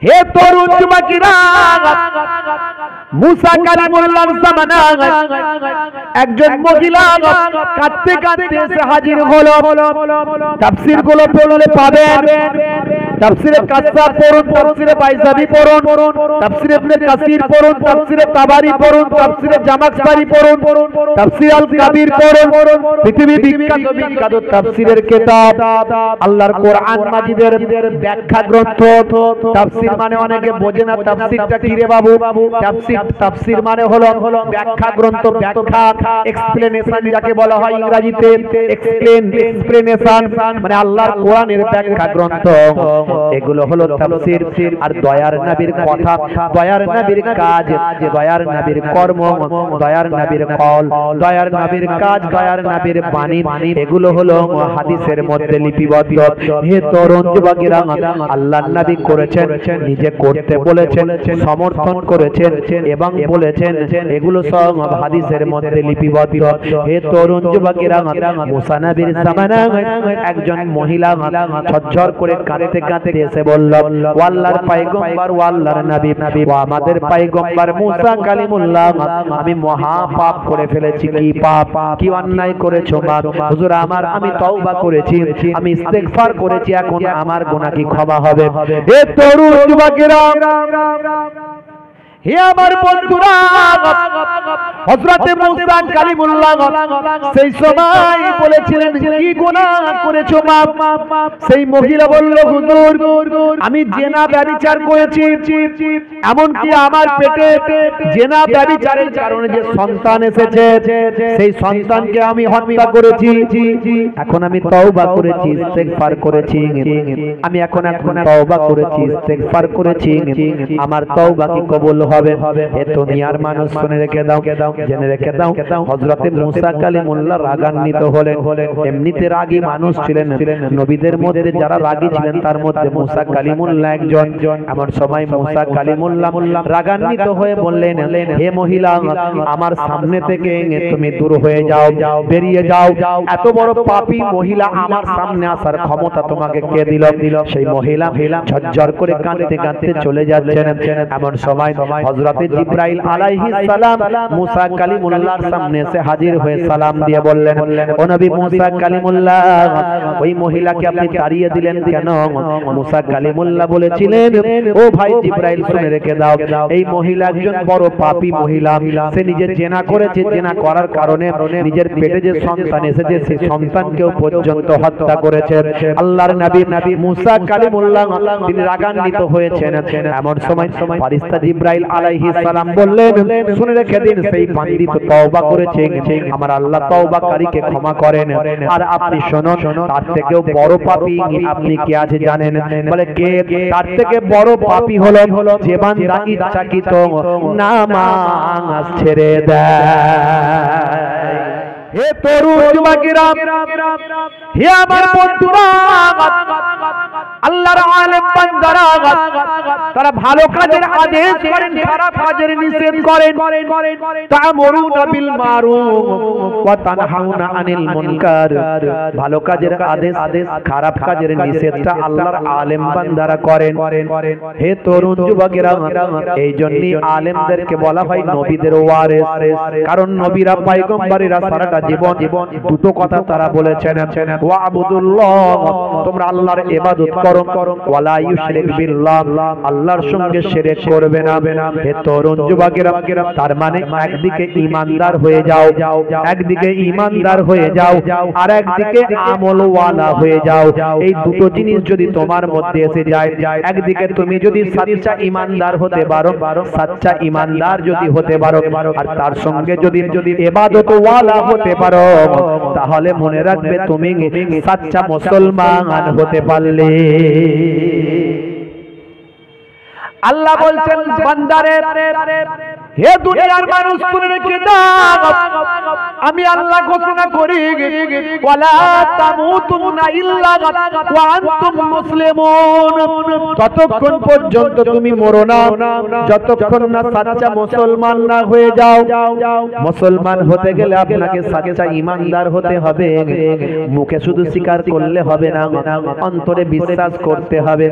হে তরুণ যুবকেরা, মুসা কালিমুল্লাহর জামানায় একজন মহিলা কাঁদতে কাঁদতে এসে হাজির হলো। তাফসীর গুলো পড়লে পাবেন, তাফসীরে কাসাব পড়ুন, তাফসীরে বাইজাবি পড়ুন, তাফসীরে ইবনে কাসির পড়ুন, তাফসীরে তাবারি পড়ুন, তাফসীরে জামাখশারি পড়ুন, তাফসীর আল কাবীর পড়ুন। পৃথিবীর বিখ্যাত তাফসীরের কিতাব আল্লাহর কোরআন মাজিদের ব্যাখ্যা গ্রন্থ। তাফসীর মানে অনেকে বোঝে না তাফসীরটা কি রে বাবু। তাফসীর মানে হলো ব্যাখ্যা গ্রন্থ, ব্যাখ্যা, এক্সপ্লেনেশন যাকে বলা হয় ইংরেজিতে এক্সপ্লেনেশন, মানে আল্লাহর কোরআনের ব্যাখ্যা গ্রন্থ। এগুলো হলো তাফসীর। আর দয়ার নবীর কথা, দয়ার নবীর কাজ, দয়ার নবীর কর্ম, দয়ার নবীর কল, দয়ার নবীর কাজ, দয়ার নবীর বাণী, এগুলো হলো হাদিসের মধ্যে লিপিবদ্ধ। হে তরুণ যুবকেরা, আল্লাহর নবী করেছেন, নিজে করতে বলেছেন, সমর্থন করেছেন এবং বলেছেন, এগুলো সব হাদিসের মধ্যে লিপিবদ্ধ। হে তরুণ যুবকেরা, মুসা নবীর জামানায় একজন মহিলা ঝরঝর করে কাঁদতে কাঁদতে এসে বলল, ও আল্লাহর পয়গম্বর, ও আল্লাহর নবী, ও আমাদের পয়গম্বর মুসা কালিমুল্লাহ, আমি মহা পাপ করে ফেলেছি। কি পাপ, কি অন্যায় করেছো মা? হুজুর আমি তওবা করেছি, আমি ইস্তেগফার করেছি, এখন আমার গুনাহ কি ক্ষমা হবে? হে তরুণ যুবকেরা, হে আমার বন্ধুরা, হযরতে মুসা কালিমুল্লাহ সেই সময় বলেছিলেন, কি গুনাহ করেছো মা? সেই মহিলা বলল, হুজুর আমি জিনা ব্যভিচার করেছি, এমন কি আমার পেটে জিনা ব্যভিচারের কারণে যে সন্তান এসেছে, সেই সন্তানকে আমি হত্যা করেছি। এখন আমি তওবা করেছি, ইস্তেগফার করেছি, আমি এখন তওবা করেছি, ইস্তেগফার করেছি, আমার তওবা কি কবুল হবে? এ দুনিয়ার মানুষ শুনে রেখে দাও, জেনে রেখে দাও, হযরতে মুসা কালিমুল্লাহ রাগান্বিত হলেন। এমনিতে রাগী মানুষ ছিলেন, নবীদের মধ্যে যারা রাগী ছিলেন তার মধ্যে মুসা কালিমুল্লাহ একজন। এমন সময় মুসা কালিমুল্লাহ রাগান্বিত হয়ে বললেন, হে মহিলা, আমার সামনে থেকে তুমি দূর হয়ে যাও, বেরিয়ে যাও। এত বড় পাপী মহিলা আমার সামনে আসার ক্ষমতা তোমাকে কে দিল? সেই মহিলা ঝরঝর করে কাঁদতে কাঁদতে চলে যাচ্ছেন। এমন সময় হযরতে জিবরাইল আলাইহিস সালাম মুসা কালিমুল্লাহর সামনে এসে হাজির হয়ে সালাম দিয়ে বললেন, ও নবী মুসা কালিমুল্লাহ, ওই মহিলাকে আপনি তাড়িয়ে দিলেন কেন? মুসা কালিমুল্লাহ বলেছিলেন, ও ভাই জিবরাইল শুনে রেখে দাও, এই মহিলা একজন বড় পাপী মহিলা। সে নিজে জিনা করেছে, জিনা করার কারণে নিজের পেটে যে সন্তান এসেছে সেই সন্তানকেও পর্যন্ত হত্যা করেছে। আল্লাহর নবী মুসা কালিমুল্লাহ তিনি রাগান্বিত হয়েছেন। এমন সময় ফেরেশতা জিবরাইল আলাইহিস সালাম বললেন, শুনে রেখে দিন, সেই বান্দী তো তওবা করেছে, আমার আল্লাহ তওবাকারীকে ক্ষমা করেন। আর আপনি শুনুন, তার থেকেও বড় পাপী আপনি কে আছে জানেন? বলে, কে? তার থেকে বড় পাপী হলো যে বান্দা ইচ্ছাকৃত নামাজ ছেড়ে দেয়। হে তরুণ যুবকেরা, হে আমার বন্ধুরা, আল্লাহর আলেম বান্দারা তারা ভালো কাজের আদেশ করেন, খারাপ কাজের নিষেধ করেন। তা'মুরুনা বিল মারুফ ওয়া তানহাউনা আনিল মুনকার। ভালো কাজের আদেশ, খারাপ কাজের নিষেধটা আল্লাহর আলেম বান্দারা করেন। হে তরুণ যুবকেরা, এই জন্যই আলেমদেরকে বলা হয় নবীদের ওয়ারিস। কারণ নবীরা পয়গম্বরেরা সারাটা জীবন দুটো কথা তারা বলেছেন, ওয়া'বুদুল্লাহ, তোমরা আল্লাহর ইবাদত করো, ওয়ালা ইউশরিক বিল্লাহ, আল্লাহর সঙ্গে শিরক করবে না। হে তরুণ যুবকেরা, তার মানে একদিকে ঈমানদার হয়ে যাও, একদিকে ঈমানদার হয়ে যাও, আর একদিকে আমলওয়ালা হয়ে যাও। এই দুটো জিনিস যদি তোমার মধ্যে এসে যায়, একদিকে তুমি যদি সচ্চা ঈমানদার হতে পারো, সচ্চা ঈমানদার যদি হতে পারো, আর তার সঙ্গে যদি ইবাদতওয়ালা হতে পারো, তাহলে মনে রাখবে তুমি সচ্চা মুসলমান হতে পারলে। আল্লাহ বলছেন বান্দারে, হে দুনিয়ার মানুষ শুনে রেখে দাও, আমি আল্লাহ ঘোষণা করি ওয়ালা তামুতুনা ইল্লা ওয়া আনতুম মুসলিমুন। ততক্ষণ পর্যন্ত তুমি মরো না যতক্ষণ না সাচ্চা মুসলমান না হয়ে যাও। মুসলমান হতে গেলে আপনাকে সাচ্চা ঈমানদার হতে হবে। মুখে শুধু স্বীকার করলে হবে না, অন্তরে বিশ্বাস করতে হবে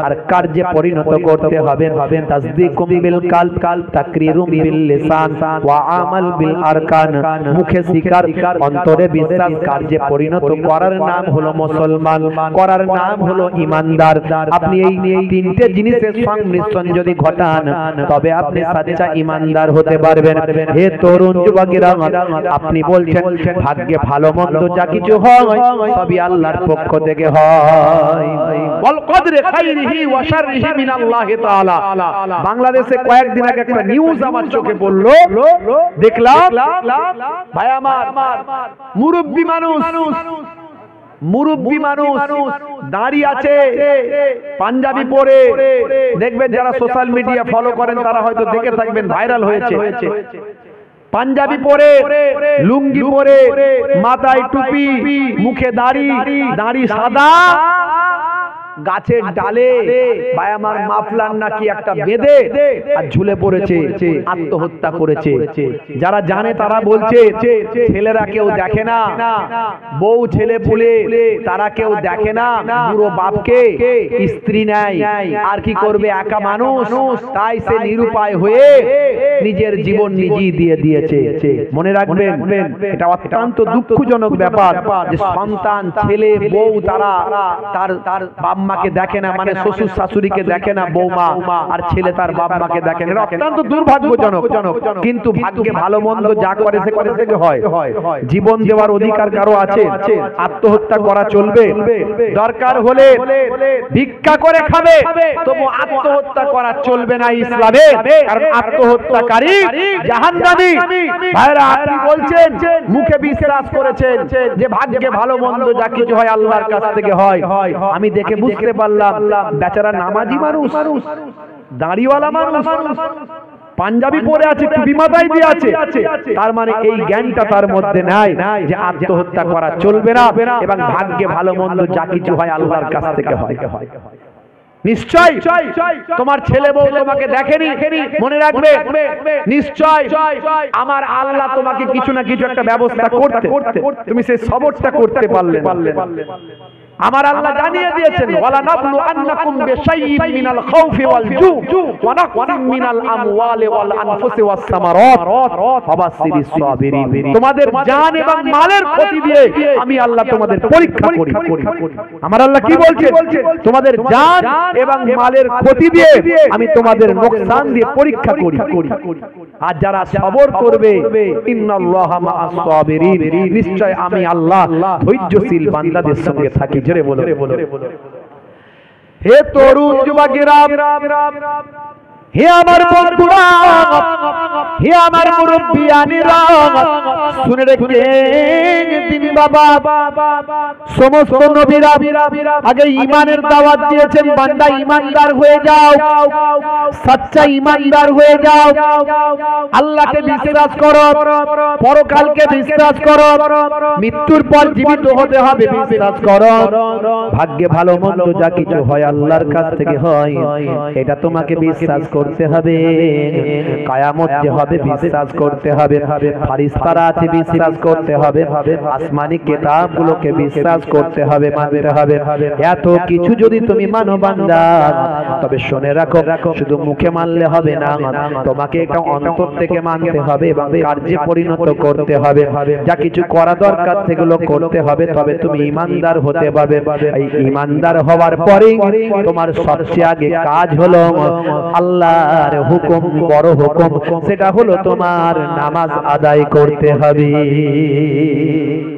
আর কার্যে পরিণত করতে হবে। তাসদীকুম বিল কালব তাকরিরুম বিল লিসান ওয়া আমাল বিল আরকান। মুখে স্বীকার, অন্তরে বিশ্বাস, কার্যে পরিণত করার নাম হলো মুসলমান, করার নাম হলো ঈমানদার। আপনি এই তিনটে জিনিসের সংমিশ্রণ যদি ঘটান তবে আপনি সাচ্চা ঈমানদার হতে পারবেন। হে তরুণ যুবকেরা, আপনি বলছেন ভাগ্যে ভালো মন্দ যা কিছু হয় সবই আল্লাহর পক্ষ থেকে হয়। ওয়াল কদরে খাইরিহি ওয়া শাররিহি মিনাল্লাহি তাআলা। বাংলাদেশে কয়েকদিন আগে একটা নিউজ আমার চোখে পড়লো, দেখলাম ভাই আমার মুরব্বি মানুষ দাঁড়িয়ে আছে পাঞ্জাবি পরে। দেখবেন যারা সোশ্যাল মিডিয়া ফলো করেন তারা হয়তো দেখে থাকবেন, ভাইরাল হয়েছে। পাঞ্জাবি পরে, লুঙ্গি পরে, মাথায় টুপি, মুখে দাড়ি সাদা, গাছের ডালে ভাই আমার মাফলার নাকি একটা বেঁধে আর ঝুলে পড়েছে, আত্মহত্যা করেছে। যারা জানে তারা বলছে ছেলেরা কেউ দেখে না, বউ ছেলে পুলে তারা কেউ দেখে না, বুড়ো বাপকে স্ত্রী নাই, আর কি করবে, একা মানুষ, তাই সে নিরুপায় হয়ে নিজের জীবন নিজেই দিয়ে দিয়েছে। মনে রাখবেন এটা অত্যন্ত দুঃখজনক ব্যাপার যে সন্তান, ছেলে, বউ তারা তার বাপ মাকে দেখে না, মানে শ্বশুর শাশুড়িকে দেখে না বৌমা, আর ছেলে তার বাপ মাকে দেখে না। এটা অত্যন্ত দুর্ভাগ্যজনক। কিন্তু ভাগ্যে ভালো মন্দ যা করে সে করে থেকে হয়। জীবন দেওয়ার অধিকার কারো আছে, আত্মহত্যা করা চলবে, দরকার হলে ভিক্ষা করে খাবে, তবু আত্মহত্যা করা চলবে না ইসলামে, কারণ আত্মহত্যাকারী জাহান্নামী। ভাইরা আপনি বলছেন মুখে বিশ্বাস করেছেন যে ভাগ্যে ভালো মন্দ যা কিছু হয় আল্লাহর কাছ থেকে হয়। আমি দেখে বুঝতে পারলাম বেচারা নামাজি মানুষ, দাড়িওয়ালা মানুষ, পাঞ্জাবি পরে আছে, টুপি মাথায় দিয়ে আছে, তার মানে এই জ্ঞানটা তার মধ্যে নাই যে আত্মহত্যা করা চলবে না এবং ভাগ্যে ভালো মন্দ যা কিছু হয় আল্লাহর কাছ থেকে হয়। নিশ্চয় তোমার ছেলে বউ তোমাকে দেখেনি, মনে রাখবে নিশ্চয় আমার আল্লাহ তোমাকে কিছু না কিছু একটা ব্যবস্থা করতে, তুমি সেই সবরটা করতে পারলে। আমার আল্লাহ জানিয়ে দিয়েছেন ওয়ালা নাবলু আন্নাকুম বিশাইইন মিনাল খাউফি ওয়াল জু ওয়া নাকসিম মিনাল আমওয়ালি ওয়াল আনফুসি ওয়াস সামারাত ফাবাশশিরিস সাবিরিন। তোমাদের জান এবং মালের ক্ষতি দিয়ে আমি আল্লাহ তোমাদের পরীক্ষা করি। আমার আল্লাহ কি বলছে? তোমাদের জান এবং মালের ক্ষতি দিয়ে আমি তোমাদের নোকসান দিয়ে পরীক্ষা করি। আর যারা সবর করবে ইন্নাল্লাহা মাআস সাবিরিন, নিশ্চয় আমি আল্লাহ ধৈর্যশীল বান্দাদের সঙ্গে থাকি। জোরে বলো। হে তরুণ যুবকেরা, হে আমার বন্ধুরা, হে আমার মুরব্বিয়ানেরা, শুনে রেখেন দিন বাবা, সমস্ত নবীরা আগে ঈমানের দাওয়াত দিয়েছেন, বান্দা ঈমানদার হয়ে যাও, সচ্চা ঈমানদার হয়ে যাও, আল্লাহকে বিশ্বাস করো, পরকালকে বিশ্বাস করো, মৃত্যুর পর জীবিত হতে হবে বিশ্বাস করো, ভাগ্যে ভালো মন্দ যা কিছু হয় আল্লাহর কাছ থেকে হয়, এটা তোমাকে বিশ্বাস করতে হবে। কিয়ামত যে হবে বিশ্বাস করতে হবে, ফেরেশতারা আছে বিশ্বাস করতে হবে, আসমানি কিতাবগুলোকে বিশ্বাস করতে হবে, মানতে হবে। এত কিছু যদি তুমি মানো বান্দা, তবে শুনে রাখো শুধু মুখে মানলে হবে না, তোমাকে এটা অন্তর থেকে মানতে হবে এবং কার্যে পরিণত করতে হবে। যা কিছু করা দরকার সেগুলো করতে হবে, তবে তুমি ঈমানদার হতে পারবে। এই ঈমানদার হওয়ার পরে তোমার সবচেয়ে আগে কাজ হলো আল্লাহর হুকুম, বড় হুকুম, সেটা হলো তোমার নামাজ আদায় করতে হবে।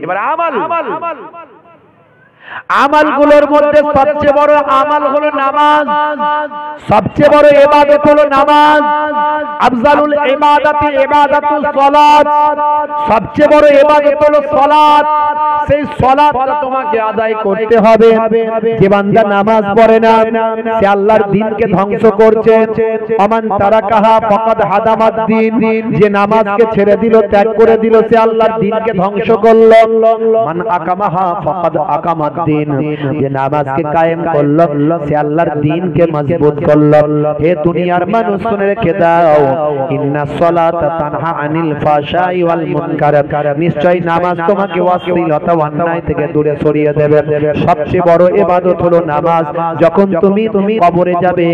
এবার আমল, আমলগুলোর মধ্যে সবচেয়ে বড় আমল হলো নামাজ, সবচেয়ে বড় ইবাদত হলো নামাজ। আফজালুল ইবাদাতি ইবাদাতুস সালাত, সবচেয়ে বড় ইবাদত হলো সালাত। সেই সালাতটা তোমাকে আদায় করতে হবে। যে বান্দা নামাজ পড়ে না সে আল্লাহর দ্বীনকে ধ্বংস করছে। আমান তারাকাহা ফাকাদ হাদামাদ দ্বীন, যে নামাজকে ছেড়ে দিল, ত্যাগ করে দিল, সে আল্লাহর দ্বীনকে ধ্বংস করলো। মান আকামাহা ফাকাদ আকামাদ দ্বীন, যে নামাজকে কায়েম করলো সে আল্লাহর দ্বীনকে মজবুত করলো। হে দুনিয়ার মানুষ শুনে রেখে দাও, ইন্নাস সালাতা তানহা আনিল ফাহশাই ওয়াল মুনকার, নিশ্চয় নামাজ তোমাকে অশ্লীলতা অন্যায় থেকে দূরে সরিয়ে দেবে। সবচেয়ে বড় ইবাদত হলো নামাজ। যখন তুমি কবরে যাবে,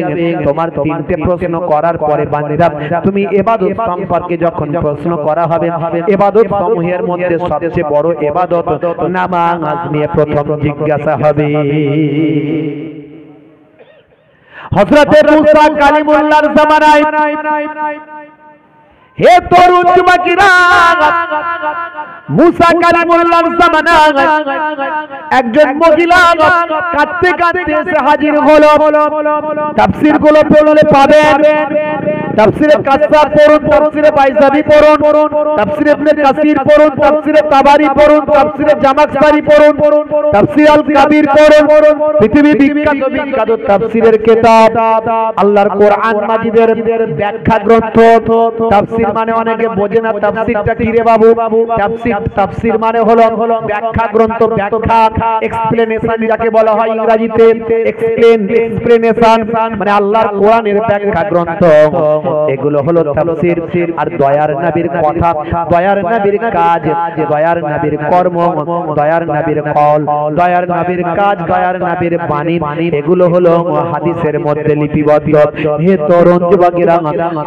তোমার তিনটে প্রশ্ন করার পরে বান্দা তুমি ইবাদত সম্পর্কে যখন প্রশ্ন করা হবে, ইবাদত সমূহের মধ্যে সবচেয়ে বড় ইবাদত নামাজ নিয়ে প্রথম জিজ্ঞাসা হবে। হযরতে মুসা কালিমুল্লাহর জামানায়, হে তরুণ যুবকেরা, মুসা কালিমুল্লাহর জামানায় একজন মহিলা কাঁদতে কাঁদতে এসে হাজির হলো। তাফসীর গুলো পড়লে পাবেন, তাফসীরে কাসসাব পড়ুন, তাফসীরে বাইজাবি পড়ুন, তাফসীরে ইবনে কাসির পড়ুন, তাফসীরে তাবারি পড়ুন, তাফসীরে জামাখশারি পড়ুন, তাফসীর আল কাবীর পড়ুন। পৃথিবীর বিখ্যাত তাফসীরের কিতাব আল্লাহর কোরআন মাজিদের ব্যাখ্যা গ্রন্থ। তাফসীর মানে অনেকে বোঝে না তাফসীরটা কি রে বাবু। তাফসীর মানে হলো ব্যাখ্যা গ্রন্থ, ব্যাখ্যা, এক্সপ্লেনেশন যাকে বলা হয় ইংরেজিতে। এক্সপ্লেনেশন মানে আল্লাহর কোরআনের ব্যাখ্যা গ্রন্থ। এগুলো হলো তাফসীর। আর দয়ার নবীর কথা, দয়ার নবীর কাজ, দয়ার নবীর কর্ম, দয়ার নবীর কল, দয়ার নবীর কাজ, দয়ার নবীর বাণী, এগুলো হলো হাদিসের মধ্যে লিপিবদ্ধ। হে তরুণ যুবকেরা,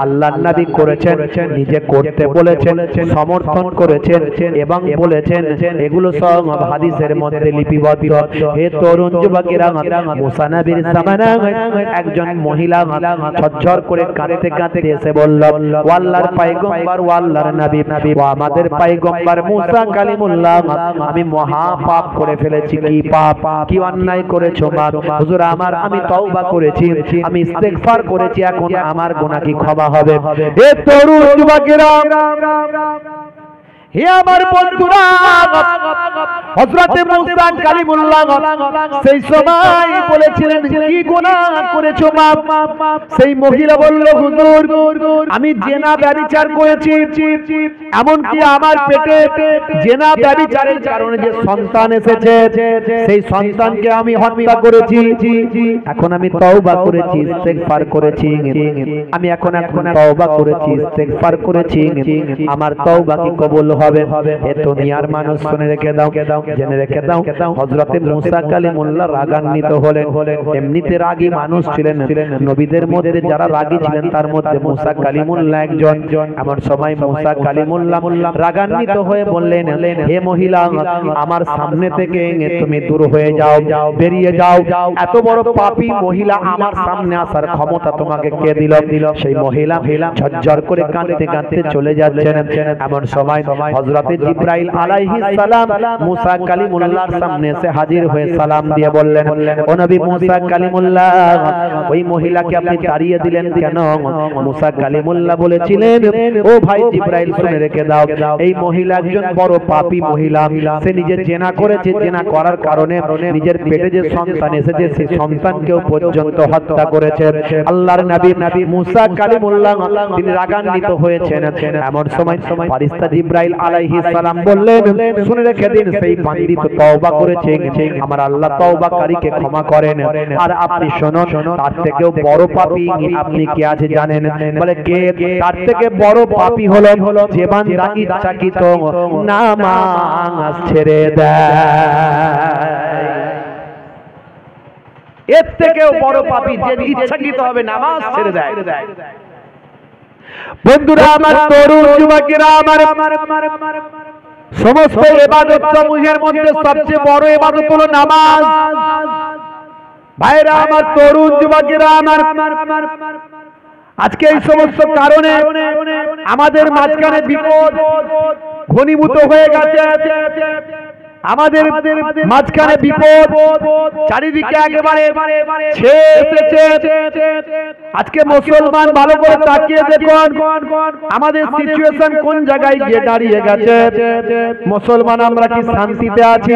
আল্লাহর নবী করেছেন, নিজে করতে বলেছেন, সমর্থন করেছেন এবং বলেছেন, এগুলো সব হাদিসের মধ্যে লিপিবদ্ধ। হে তরুণ যুবকেরা, মুসা নবীর জামানায় একজন মহিলা ঝরঝর করে কাঁদতে কাঁদতে এসে বলল, ও আল্লাহর পয়গম্বর, ও আল্লাহর নবী, ও আমাদের পয়গম্বর মুসা কালিমুল্লাহ, আমি মহা পাপ করে ফেলেছি। কি পাপ, কি অন্যায় করেছো মা? হুজুর আমি তওবা করেছি, আমি ইস্তেগফার করেছি, এখন আমার গুনাহ কি ক্ষমা হবে? হে তরুণ যুবকেরা, হে আমার বন্ধুরা, হযরতে মুসা কালিমুল্লাহ সেই সময় বলেছিলেন, কি গুনাহ করেছো মা? সেই মহিলা বলল, হুজুর আমি জিনা ব্যভিচার করেছি, এমনকি আমার পেটে জিনা ব্যভিচারের কারণে যে সন্তান এসেছে সেই সন্তানকে আমি হত্যা করেছি। এখন আমি তওবা করেছি, ইস্তেগফার করেছি, আমি এখন তওবা করেছি, ইস্তেগফার করেছি, আমার তওবা কি কবুল হবে? হে দুনিয়ার মানুষ শুনে রেখে দাও, জেনে রেখে দাও, হযরতে মুসা কালিমুল্লাহ রাগান্বিত হলেন। এমনিতে রাগী মানুষ ছিলেন, নবীদের মধ্যে যারা রাগী ছিলেন তার মধ্যে মুসা কালিমুল্লাহ একজন। এমন সময় মুসা কালিমুল্লাহ রাগান্বিত হয়ে বললেন, হে মহিলা, আমার সামনে থেকে তুমি দূর হয়ে যাও, বেরিয়ে যাও। এত বড় পাপী মহিলা আমার সামনে আসার ক্ষমতা তোমাকে কে দিল? সেই মহিলা ঝরঝর করে কাঁদতে কাঁদতে চলে যাচ্ছেন। এমন সময় হযরতে জিবরাইল আলাইহিস সালাম মুসা কালিমুল্লাহর সামনে এসে হাজির হয়ে সালাম দিয়ে বললেন, ও নবী মুসা কালিমুল্লাহ, ওই মহিলাকে আপনি তাড়িয়ে দিলেন কেন? মুসা কালিমুল্লাহ বলেছিলেন, ও ভাই জিবরাইল শুনে রেখে দাও, এই মহিলা একজন বড় পাপী মহিলা। সে নিজে জিনা করেছে, জিনা করার কারণে নিজের পেটে যে সন্তান এসেছে সেই সন্তানকেও পর্যন্ত হত্যা করেছে। আল্লাহর নবী মুসা কালিমুল্লাহ তিনি রাগান্বিত হয়েছেন। এমন সময় ফেরেশতা জিবরাইল আলাইহিস সালাম বললেন, শুনে রেখে দিন, সেই বান্দী তো তওবা করেছে, আমার আল্লাহ তওবাকারীকে ক্ষমা করেন। আর আপনি শুনুন, তার থেকেও বড় পাপী আপনি কে আছে জানেন? বলে কে? তার থেকে বড় পাপী হলো যে বান্দা ইচ্ছাকৃত নামাজ ছেড়ে দেয়। এর থেকেও বড় পাপী যে ইচ্ছাকৃত হবে নামাজ ছেড়ে দেয়। বন্ধুরা আমার, তরুণ যুবকেরা আমার, সমস্ত ইবাদত সমূহের মধ্যে সবচেয়ে বড় ইবাদত হলো নামাজ। ভাইরা আমার, তরুণ যুবকেরা আমার, আজকে এই সমস্ত কারণে আমাদের মাঝখানে বিপদ ঘনীভূত হয়ে গেছে। আমাদের মাঝখানে বিপদ, চারিদিকে একেবারে ছেয়ে এসেছে। আজকে মুসলমান ভালো করে তাকিয়ে দেখুন আমাদের সিচুয়েশন কোন জায়গায় গিয়ে দাঁড়িয়ে গেছে। মুসলমান আমরা কি শান্তিতে আছি?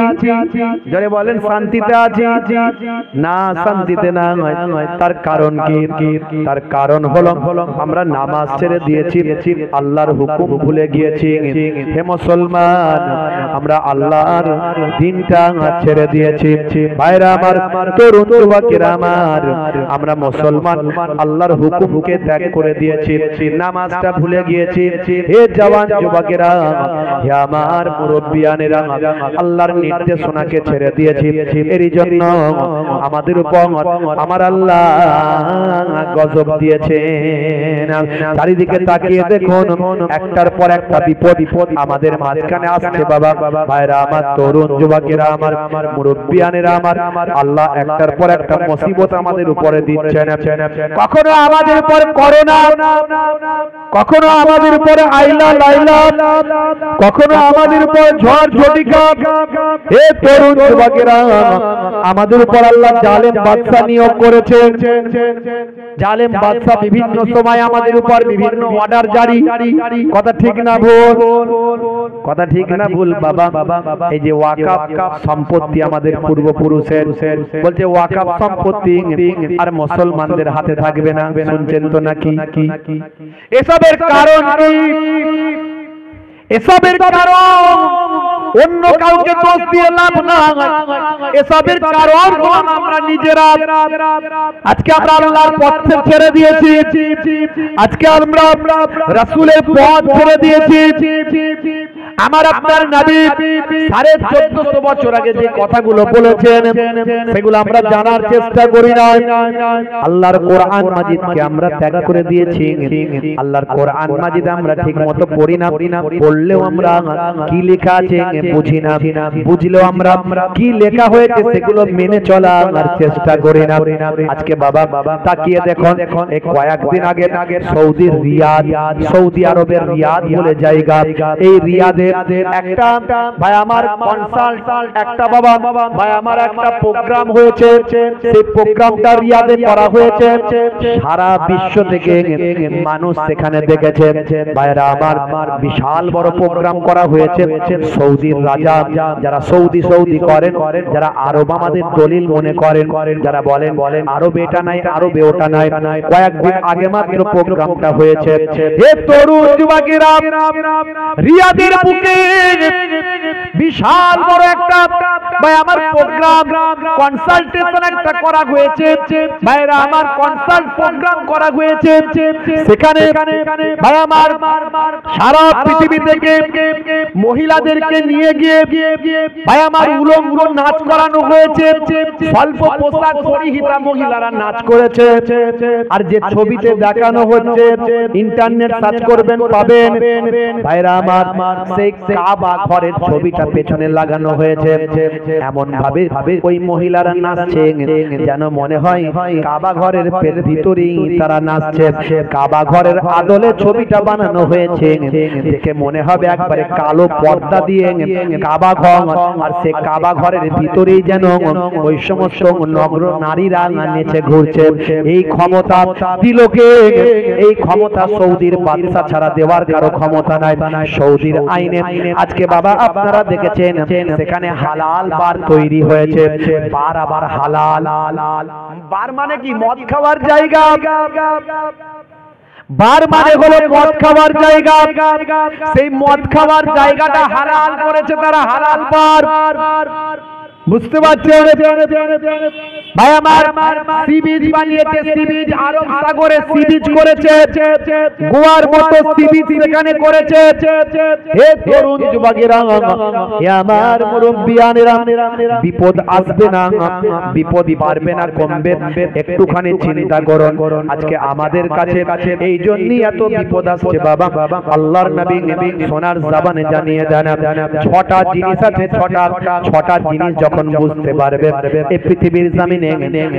যারা বলেন শান্তিতে আছি, না শান্তিতে না। তার কারণ কি? তার কারণ হলো আমরা নামাজ ছেড়ে দিয়েছি, আল্লাহর হুকুম ভুলে গিয়েছি। হে মুসলমান, আমরা আল্লাহর দিনটা ছেড়ে দিয়েছি। ভাইরা আমার, তরুণ যুবকেরা আমার, আমরা মুসলমান আল্লাহর হুকুমকে ত্যাগ করে দিয়েছি, নামাজটা ভুলে গিয়েছি। হে জওয়ান যুবকেরা, হে আমার মুরব্বিয়ানেরা, আল্লাহর নির্দেশনাকে ছেড়ে দিয়েছি। এরই জন্য আমাদের উপর আমার আল্লাহ গজব দিয়েছেন। চারিদিকে তাকিয়ে দেখুন একটার পর একটা বিপদ আমাদের মাঝখানে আসছে। বাবা ভাইরা আমার, তরুণ যুবকেরা আমার, মুরব্বিয়ানেরা আমার, আল্লাহ একটার পর একটা মুসিবত আমাদের উপরে দিচ্ছেন। কখনো আমাদের উপর করোনা, কখনো আমাদের উপরে আইলা লাইলা, কখনো আমাদের উপর ঝড় ঝটিকা। হে তরুণ যুবকেরা, আমাদের উপর আল্লাহ জালেম বাদশা নিয়োগ করেছেন। জালেম বাদশা বিভিন্ন সময় আমাদের উপর বিভিন্ন অর্ডার জারি। কথা ঠিক না ভুল? কথা ঠিক না ভুল? বাবা এই যে ওয়াকাফ সম্পত্তি আমাদের পূর্বপুরুষের, বলছে ওয়াকাফ সম্পত্তি আর মুসলমানদের হাতে থাকবে না। শুনছেন তো নাকি? এসবের কারণ কি? এসবের কারণ অন্য কাউকে দোষ দিয়ে লাভ না। এসবের কারণ আমরা নিজেরা। আজকে আমরা আল্লাহর পথ ছেড়ে দিয়েছি, আজকে আমরা রাসূলের পথ ছেড়ে দিয়েছি। আমার আপনার নবী 1450 বছর আগে যে কথাগুলো বলেছেন সেগুলো আমরা জানার চেষ্টা করি না। আল্লাহর কোরআন মাজিদকে আমরা ত্যাগ করে দিয়েছি। আল্লাহর কোরআন মাজিদ আমরা ঠিকমতো পড়ি না, পড়লেও আমরা কি লেখা আছে বুঝি না, বুঝলেও আমরা কি লেখা হয়েছে সেগুলো মেনে চলার চেষ্টা করি না। আজকে বাবা তাকিয়ে দেখুন, এই কয়েকদিন আগে সৌদির রিয়াদ, সৌদি আরবের রিয়াদ বলে জায়গা, এই রিয়াদে একটা ভাই আমার কনসাল্ট, একটা বাবা ভাই আমার একটা প্রোগ্রাম হয়েছে। সেই প্রোগ্রামটা রিয়াদে করা হয়েছে। সারা বিশ্ব থেকে মানুষ সেখানে দেখেছে। ভাইরা আমার, বিশাল বড় প্রোগ্রাম করা হয়েছে। সৌদির রাজা, যারা সৌদি করেন, যারা আরব আমাদের দলিল মনে করেন, যারা বলেন আরবে এটা নাই, আরবে ওটা নাই, কয়েকদিন আগে মাত্র প্রোগ্রামটা হয়েছে। হে তরুণ যুবকেরা, রিয়াদের বুকে বিশাল বড় একটা ভাই আমার প্রোগ্রাম, কনসালটেশন একটা করা হয়েছে। ভাইরা আমার, কনসাল্ট প্রোগ্রাম করা হয়েছে। সেখানে ভাই আমার সারা পৃথিবী থেকে মহিলাদেরকে নিয়ে গিয়ে ভাই আমার উলঙ্গ নাচ করানো হয়েছে। স্বল্প পোশাক পরিহিতা মহিলারা নাচ করেছে। আর যে ছবিতে দেখানো হচ্ছে, ইন্টারনেট সার্চ করবেন পাবেন। ভাইরা আমার, সেই কাবা ঘরের ছবিটা পেছনে লাগানো হয়েছে। এমন ভাবে ওই মহিলারা নাচছে যেন মনে হয় কাবা ঘরের ভিতরেই তারা নাচছে। কাবা ঘরের আদলে ছবিটা বানানো হয়েছে, দেখে মনে হবে একবারে কালো পর্দা দিয়ে কাবা ঘর, আর সে কাবা ঘরের ভিতরেই যেন ওই সমস্ত নগ্ন নারীরা নেচে ঘুরছে। এই ক্ষমতা দিলকে, এই ক্ষমতা সৌদির বাদশা ছাড়া দেওয়ার কারো ক্ষমতা নাই। সৌদির আইনে আজকে বাবা আপনারা দেখেছেন সেখানে হালাল বার তৈরি হয়েছে। বার আবার হালাল। বার মানে কি? মদ খাওয়ার জায়গা। বার মানে হলো মদ খাওয়ার জায়গা। সেই মদ খাওয়ার জায়গাটা হালাল করেছে তারা, হালাল বার। বুঝতে পারছেন ভাই আমার? সি বিচ বানিয়েছে, সি বিচ আরব সাগরে সি বিচ করেছে, গোয়ার মতো সি বিচ এখানে করেছে। হে তরুণ যুবকেরা, হে আমার মুরব্বিয়ানেরা, বিপদ আসবে না, বিপদ বাড়বে না, কমবে। একটুখানি চিন্তা করুন, আজকে আমাদের কাছে এই জন্যই এত বিপদ আসছে। বাবা আল্লাহর নবী সোনার জবানে জানিয়ে দেন, 6টা জিনিস আছে। 6টা জিনিস যখন যখন বুঝতে পারবে এই পৃথিবীর জমিনে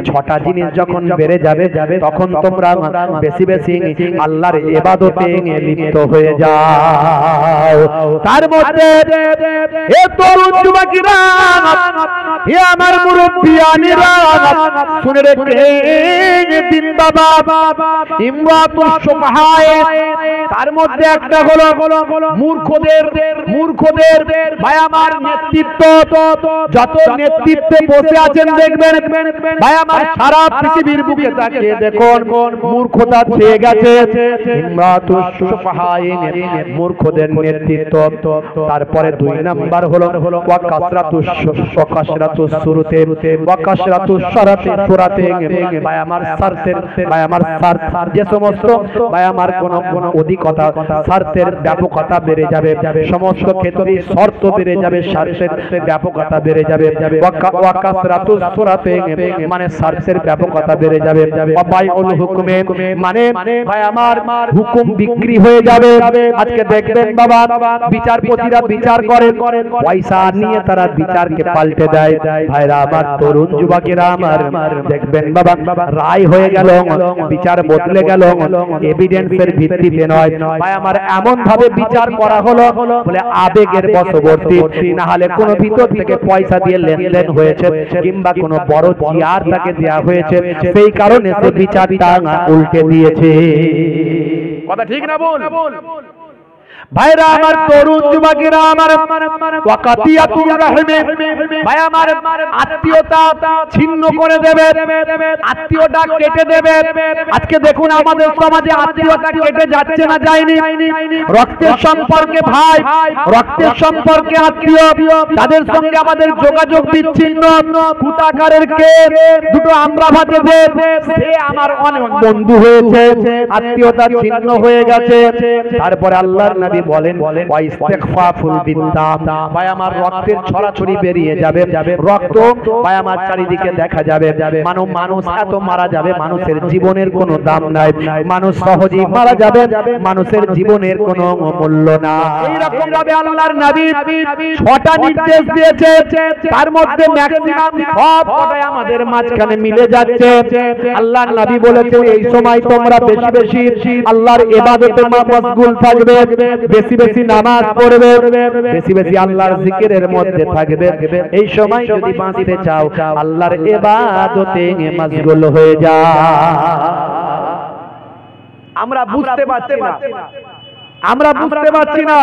6টা জিনিস যখন বেড়ে যাবে তখন তোমরা বেশি বেশি আল্লাহর ইবাদতে লিপ্ত হয়ে যাও। তার মধ্যে এ তরুণ যুবকেরা, এ আমার মুরব্বিয়ানেরা, শুনে রেখে দিন বাবা, ইমরাতুস সুবহায়, তার মধ্যে একটা হলো মূর্খদের ভাই আমার নেতৃত্ব। যত নেতৃত্বে বসে আছেন দেখবেন ভাই আমার সারা পৃথিবীর বুকে তাকিয়ে দেখুন মূর্খতা ছেয়ে গেছে। ইমরাতুস সুবহায়, মূর্খদের নেতৃত্ব। তারপরে 2 নাম্বার হলো ওয়াকাসরাতুস সুরুতে, ওয়াকাসরাতুস সুরাতে ভাই আমার স্বার্থের, ভাই আমার স্বার্থ, যে সমস্ত ভাই আমার কোন অধিকতা স্বার্থের ব্যাপকতা বেড়ে যাবে, সমস্ত ক্ষেত্রে শর্ত বেড়ে যাবে, স্বার্থের ব্যাপকতা বেড়ে যাবে। ওয়াকাসরাতুস সুরাতে মানে স্বার্থের ব্যাপকতা বেড়ে যাবে। ওয়াবাইউল হুকমে মানে ভাই আমার হুকুম বিক্রি হয়ে যাবে। আজকে দেখবেন বাবা বিচারপতিরা বিচার করেন, পয়সা নিয়ে তারা বিচারকে পাল্টে দেয়। ভাইরা আমার, তরুণ যুবকেরা আমার, দেখবেন বাবা রায় হয়ে গেল, বিচার বদলে গেল, এভিডেন্সের ভিত্তিতে নয়। ভাই আমার এমন ভাবে বিচার করা হলো বলে আবেগের বশবর্তী, না হলে কোনো ভিতর থেকে পয়সা দিয়ে লেনদেন হয়েছে কিংবা কোনো বড় জিয়ার তাকে দেওয়া হয়েছে, সেই কারণে সে বিচারটা উল্টে দিয়েছে। কথা ঠিক না বল? ভাইরা আমার, তরুণ যুবকেরা আমার, ওয়াকাতিয়াতুর রাহমে ভাই আমার আত্মীয়তা ছিন্ন করে দেবে, আত্মীয়তা কেটে দেবে। আজকে দেখুন আমাদের সমাজে আত্মীয়তা কেটে যাচ্ছে না যায়নি? রক্তের সম্পর্কে ভাই, রক্তের সম্পর্কে আত্মীয়, তাদের সঙ্গে আমাদের যোগাযোগ বিচ্ছিন্ন। কুটাকারের কে দুটো আমরা ভাতে দে, সে আমার অনেক বন্ধু হয়েছে, আত্মীয়তা ছিন্ন হয়ে গেছে। তারপরে আল্লাহর নবী বলেন ওয়াইস্তিগফাফুল বিদ্দাম, ভাই আমার রক্তের ছড়াছড়ি বেরিয়ে যাবে, রক্ত ভাই আমার চারিদিকে দেখা যাবে। মানুষ এত মারা যাবে, মানুষের জীবনের কোনো দাম নাই, মানুষ সহজেই মারা যাবে, মানুষের জীবনের কোনো মূল্য নাই। এইরকম ভাবে আল্লাহর নবী 6টা নির্দেশ দিয়েছে, তার মধ্যে ম্যাক্সিমাম সব কটাই আমাদের মাঝখানে মিলে যাচ্ছে। আল্লাহর নবী বলেছেন এই সময় তোমরা বেশি বেশি আল্লাহর ইবাদতে মশগুল থাকবে, বেশি বেশি নামাজ পড়বে, বেশি বেশি আল্লাহর জিকিরের মধ্যে থাকবে। এই সময় যদি বাঁচতে চাও আল্লাহর ইবাদতে মশগুল হয়ে যাও। আমরা বুঝতে পারছি না, আমরা বুঝতে পারছি না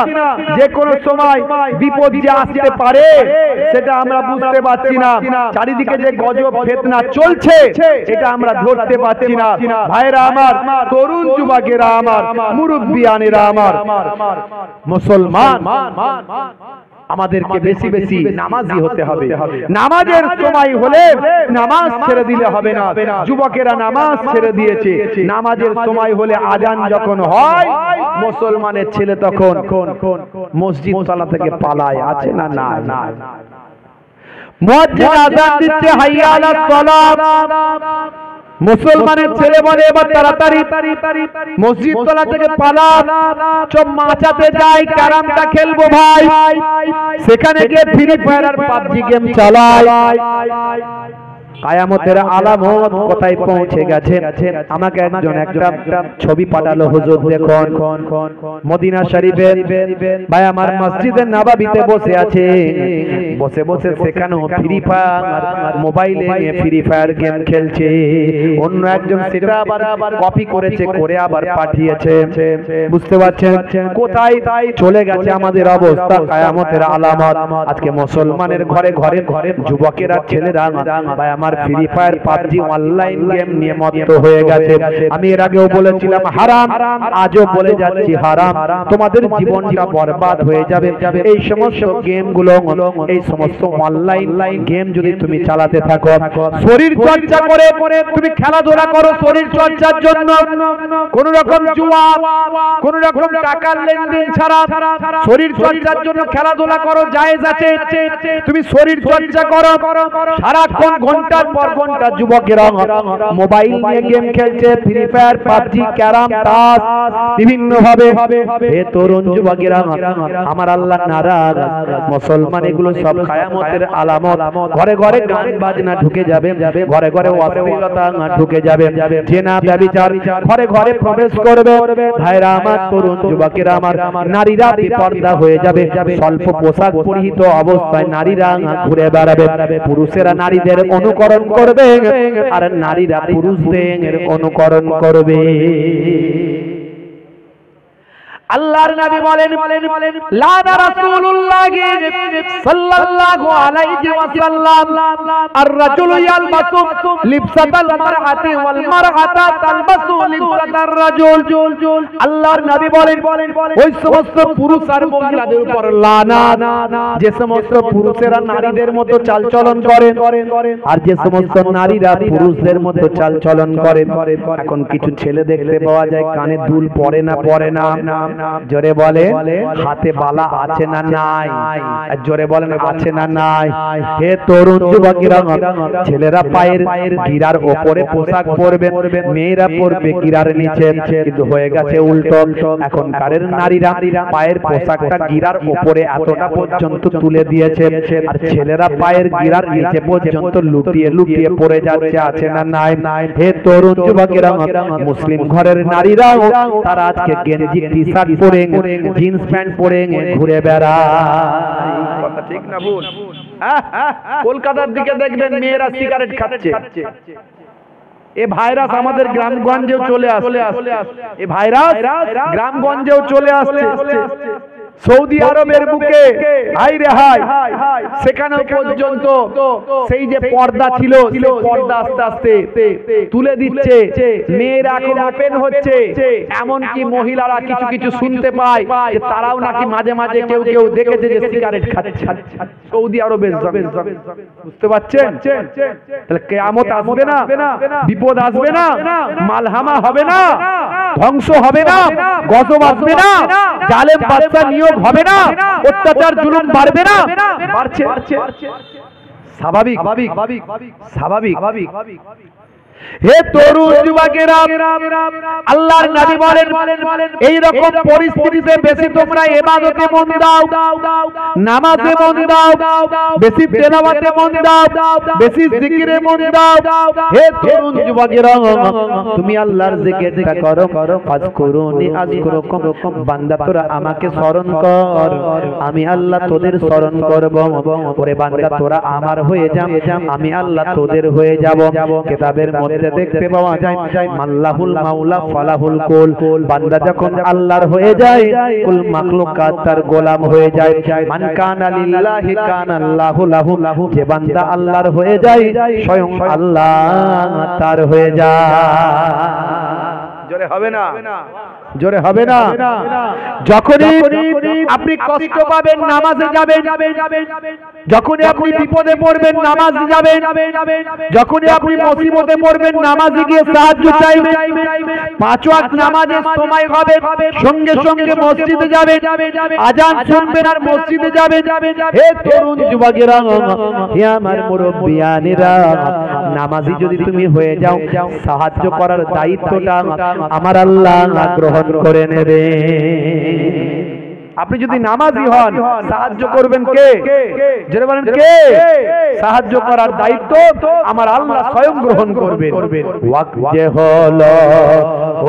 যে কোন সময় বিপদ যে আসতে পারে সেটা আমরা বুঝতে পারছি না। চারিদিকে যে গজব ফিতনা চলছে এটা আমরা ধরতে পারছি না। ভাইরা আমার, তরুণ যুবকেরা আমার, মুরব্বিয়ানেরা আমার, মুসলমান আমাদেরকে বেশি বেশি নামাজি হতে হবে। নামাজের সময় হলে নামাজ ছেড়ে দিলে হবে না। যুবকেরা নামাজ ছেড়ে দিয়েছে, নামাজের সময় হলে আজান যখন হয় মুসলমানের ছেলে তখন মসজিদ তলা থেকে পালায়, আছে না? না, মুয়াজ্জিন আযান দিচ্ছে হাইয়া আলাস সালাত, মুসলমানের ছেলে বলে এবার তাড়াতাড়ি মসজিদ তলা থেকে পালা, চোখ মাচাতে যাই, ক্যারামটা খেলবো ভাই, সেখানে গিয়ে ফ্রি ফায়ার আর পাবজি গেম চালায়। কায়ামতের আলামত কোথায় পৌঁছে গেছে? আমাকে একজন একটা ছবি পাঠালো, হুজুর দেখুন মদিনা শরীফে ভাই আমার মসজিদে নববীতে বসে আছে, বসে বসে সেখানেও ফ্রি ফায়ার মোবাইলে ফ্রি ফায়ার গেম খেলছে। অন্য একজন সেটা আবার কপি করেছে, করে আবার পাঠিয়েছে। বুঝতে পারছেন কোথায় চলে গেছে আমাদের অবস্থা? কায়ামতের আলামত। আজকে মুসলমানের ঘরে ঘরে ঘরে যুবকেরা, ছেলেরা ভাই আমার free fire PUBG online game নিয়ে মত্ত হয়ে গেছে। আমি এর আগেও বলেছিলাম হারাম, আজও বলে যাচ্ছি হারাম। তোমাদের জীবনটা বরবাদ হয়ে যাবে এই সমস্ত গেমগুলো, এই সমস্ত অনলাইন গেম যদি তুমি চালাতে থাকো। শরীর চর্চা করে তুমি খেলাধুলা করো শরীর চর্চার জন্য, কোন রকম জুয়া, কোন রকম টাকার লেনদেন ছাড়া শরীর চর্চার জন্য খেলাধুলা করো, জায়েজ আছে। তুমি শরীর চর্চা করো, সারাক্ষণ ঘন্টার পর ঘন্টা যুবকেরা মোবাইল নিয়ে গেম খেলছে, ফ্রি ফায়ার, পাবজি, ক্যারাম, তাস, বিভিন্ন ভাবে। হে তরুণ যুবকেরা, আমার আল্লাহ নারাজ, মুসলমান এগুলো সব সব কিয়ামতের আলামত। ঘরে ঘরে গান বাজনা ঢুকে যাবে, ঘরে ঘরে অশ্লীলতা ঢুকে যাবে, জেনা ব্যভিচার ঘরে ঘরে প্রবেশ করবে। ভাইরা আমার, তরুণ যুবকেরা আমার, নারীরা বেপর্দা হয়ে যাবে। স্বল্প পোশাক পরিহিত অবস্থায় নারীরা ঘুরে বেড়াবে। পুরুষেরা নারীদের অনুকরণ করবে আর নারীরা পুরুষদের অনুকরণ করবে। আল্লাহর নবী বলেন, লানা রাসূলুল্লাহি সাল্লাল্লাহু আলাইহি ওয়াসাল্লাম আর-রাজুলু ইয়ালবাসু লিবসাতাল মারআতি ওয়াল মারআতা তালবাসু লিবসাতার রাজুল। আল্লাহর নবী বলেন, ওই সমস্ত পুরুষ আর মহিলাদের উপর লানাত যে সমস্ত পুরুষেরা নারীদের মতো চালচলন করে আর যে সমস্ত নারীরা পুরুষদের মতো চালচলন করে। এখন কিছু ছেলে দেখতে পাওয়া যায় কানে দুল পরে না, জোরে বলে হাতে বালা আছে না নাই, জোরে বলেন আছে না নাই। হে তরুণ যুবকেরা, ছেলেরা পায়ের গিরার উপরে পোশাক পরবে, মেয়েরা পরবে গিরার নিচে, কিন্তু হয়ে গেছে উল্টো। এখনকারের নারীরা পায়ের পোশাকটা গিরার উপরে এতটা পর্যন্ত তুলে দিয়েছে আর ছেলেরা পায়ের গিরার নিচে পর্যন্ত লুটিয়ে লুটিয়ে পড়ে যাচ্ছে, আছে না নাই। হে তরুণ যুবকেরা, মুসলিম ঘরের নারীরা তারা আজকে গেঞ্জি টি শার্ট পরে জিন্স প্যান্ট পরে ঘুরে বেড়ায়। কথা ঠিক না ভুল? কলকাতার দিকে দেখবেন মেয়েরা সিগারেট খাচ্ছে। এ ভাইরাস আমাদের গ্রামগঞ্জেও চলে আসছে, এ ভাইরাস গ্রামগঞ্জেও চলে আসছে। সৌদি আরবের বুকে হাই রে হাই, সেখানেও পর্যন্ত সেই যে পর্দা ছিল সেই পর্দা আস্তে আস্তে তুলে দিচ্ছে, মেয়েরা এখন ওপেন হচ্ছে। এমনকি মহিলারা কিছু কিছু শুনতে পায় যে তারাও নাকি মাঝে মাঝে কেউ কেউ দেখেছে যে সিগারেট খাচ্ছে সৌদি আরবে। বুঝতে পারছেন? তাহলে কিয়ামত আসবে না, বিপদ আসবে না, মালহামা হবে না, ধ্বংস হবে না, গজব আসবে না, জালেম বাদশা নিয়োগ হবে না, অত্যাচার জুলুম বাড়বে না, বাড়ছে। স্বাভাবিক স্বাভাবিক। হে তরুণ যুবকেরা, আল্লাহর নবী বলেন, এই রকম পরিস্থিতিতে বেশি তোমরা ইবাদতে মন দাও, নামাজে মন দাও, বেশি তেলাওয়াতে মন দাও, বেশি জিকিরে মন দাও। হে তরুণ যুবকেরা, তুমি আল্লাহর জিকিরটা করো। ফাজকুরুনি আযকুরুকুম, বান্দা তোরা আমাকে স্মরণ কর, আমি আল্লাহ তোদের স্মরণ করব। ওরে বান্দা তোরা আমার হয়ে যা, আমি আল্লাহ তোদের হয়ে যাব। কিতাবের মধ্যে দেখতে পাওয়া যায়, মাল্লাহুল মাওলা ফালাহুল কুল, বান্দা যখন আল্লাহর হয়ে যায় কুল মাখলুকাত তার গোলাম হয়ে যায়। মান কানা লিল্লাহি কানা আল্লাহু লাহু, যে বান্দা আল্লাহর হয়ে যায় স্বয়ং আল্লাহ তার হয়ে যায়। জোরে হবে না, জোরে হবে না। যখনই আপনি কষ্ট পাবেন নামাজে যাবেন, যখনই আপনি বিপদে পড়বেন নামাজে যাবেন, যখনই আপনি মুসিবতে পড়বেন নামাজে গিয়ে সাহায্য চাইবেন। 5 ওয়াক্ত নামাজের সময় হবে, সঙ্গে সঙ্গে মসজিদে যাবেন, আজান শুনবেন আর মসজিদে যাবেন। হে তরুণ যুবকেরা, হে আমার মুরব্বিয়ানেরা, নামাজি যদি তুমি হয়ে যাও, সাহায্য করার দায়িত্বটা আমার আল্লাহ গ্রহণ করে নেবে। আপনি যদি নামাজি হন, সাহায্য করবেন কে? যারা বলেন কে? সাহায্য করার দায়িত্ব আমার আল্লাহ স্বয়ং গ্রহণ করবেন। ওয়াক্ত যে হলো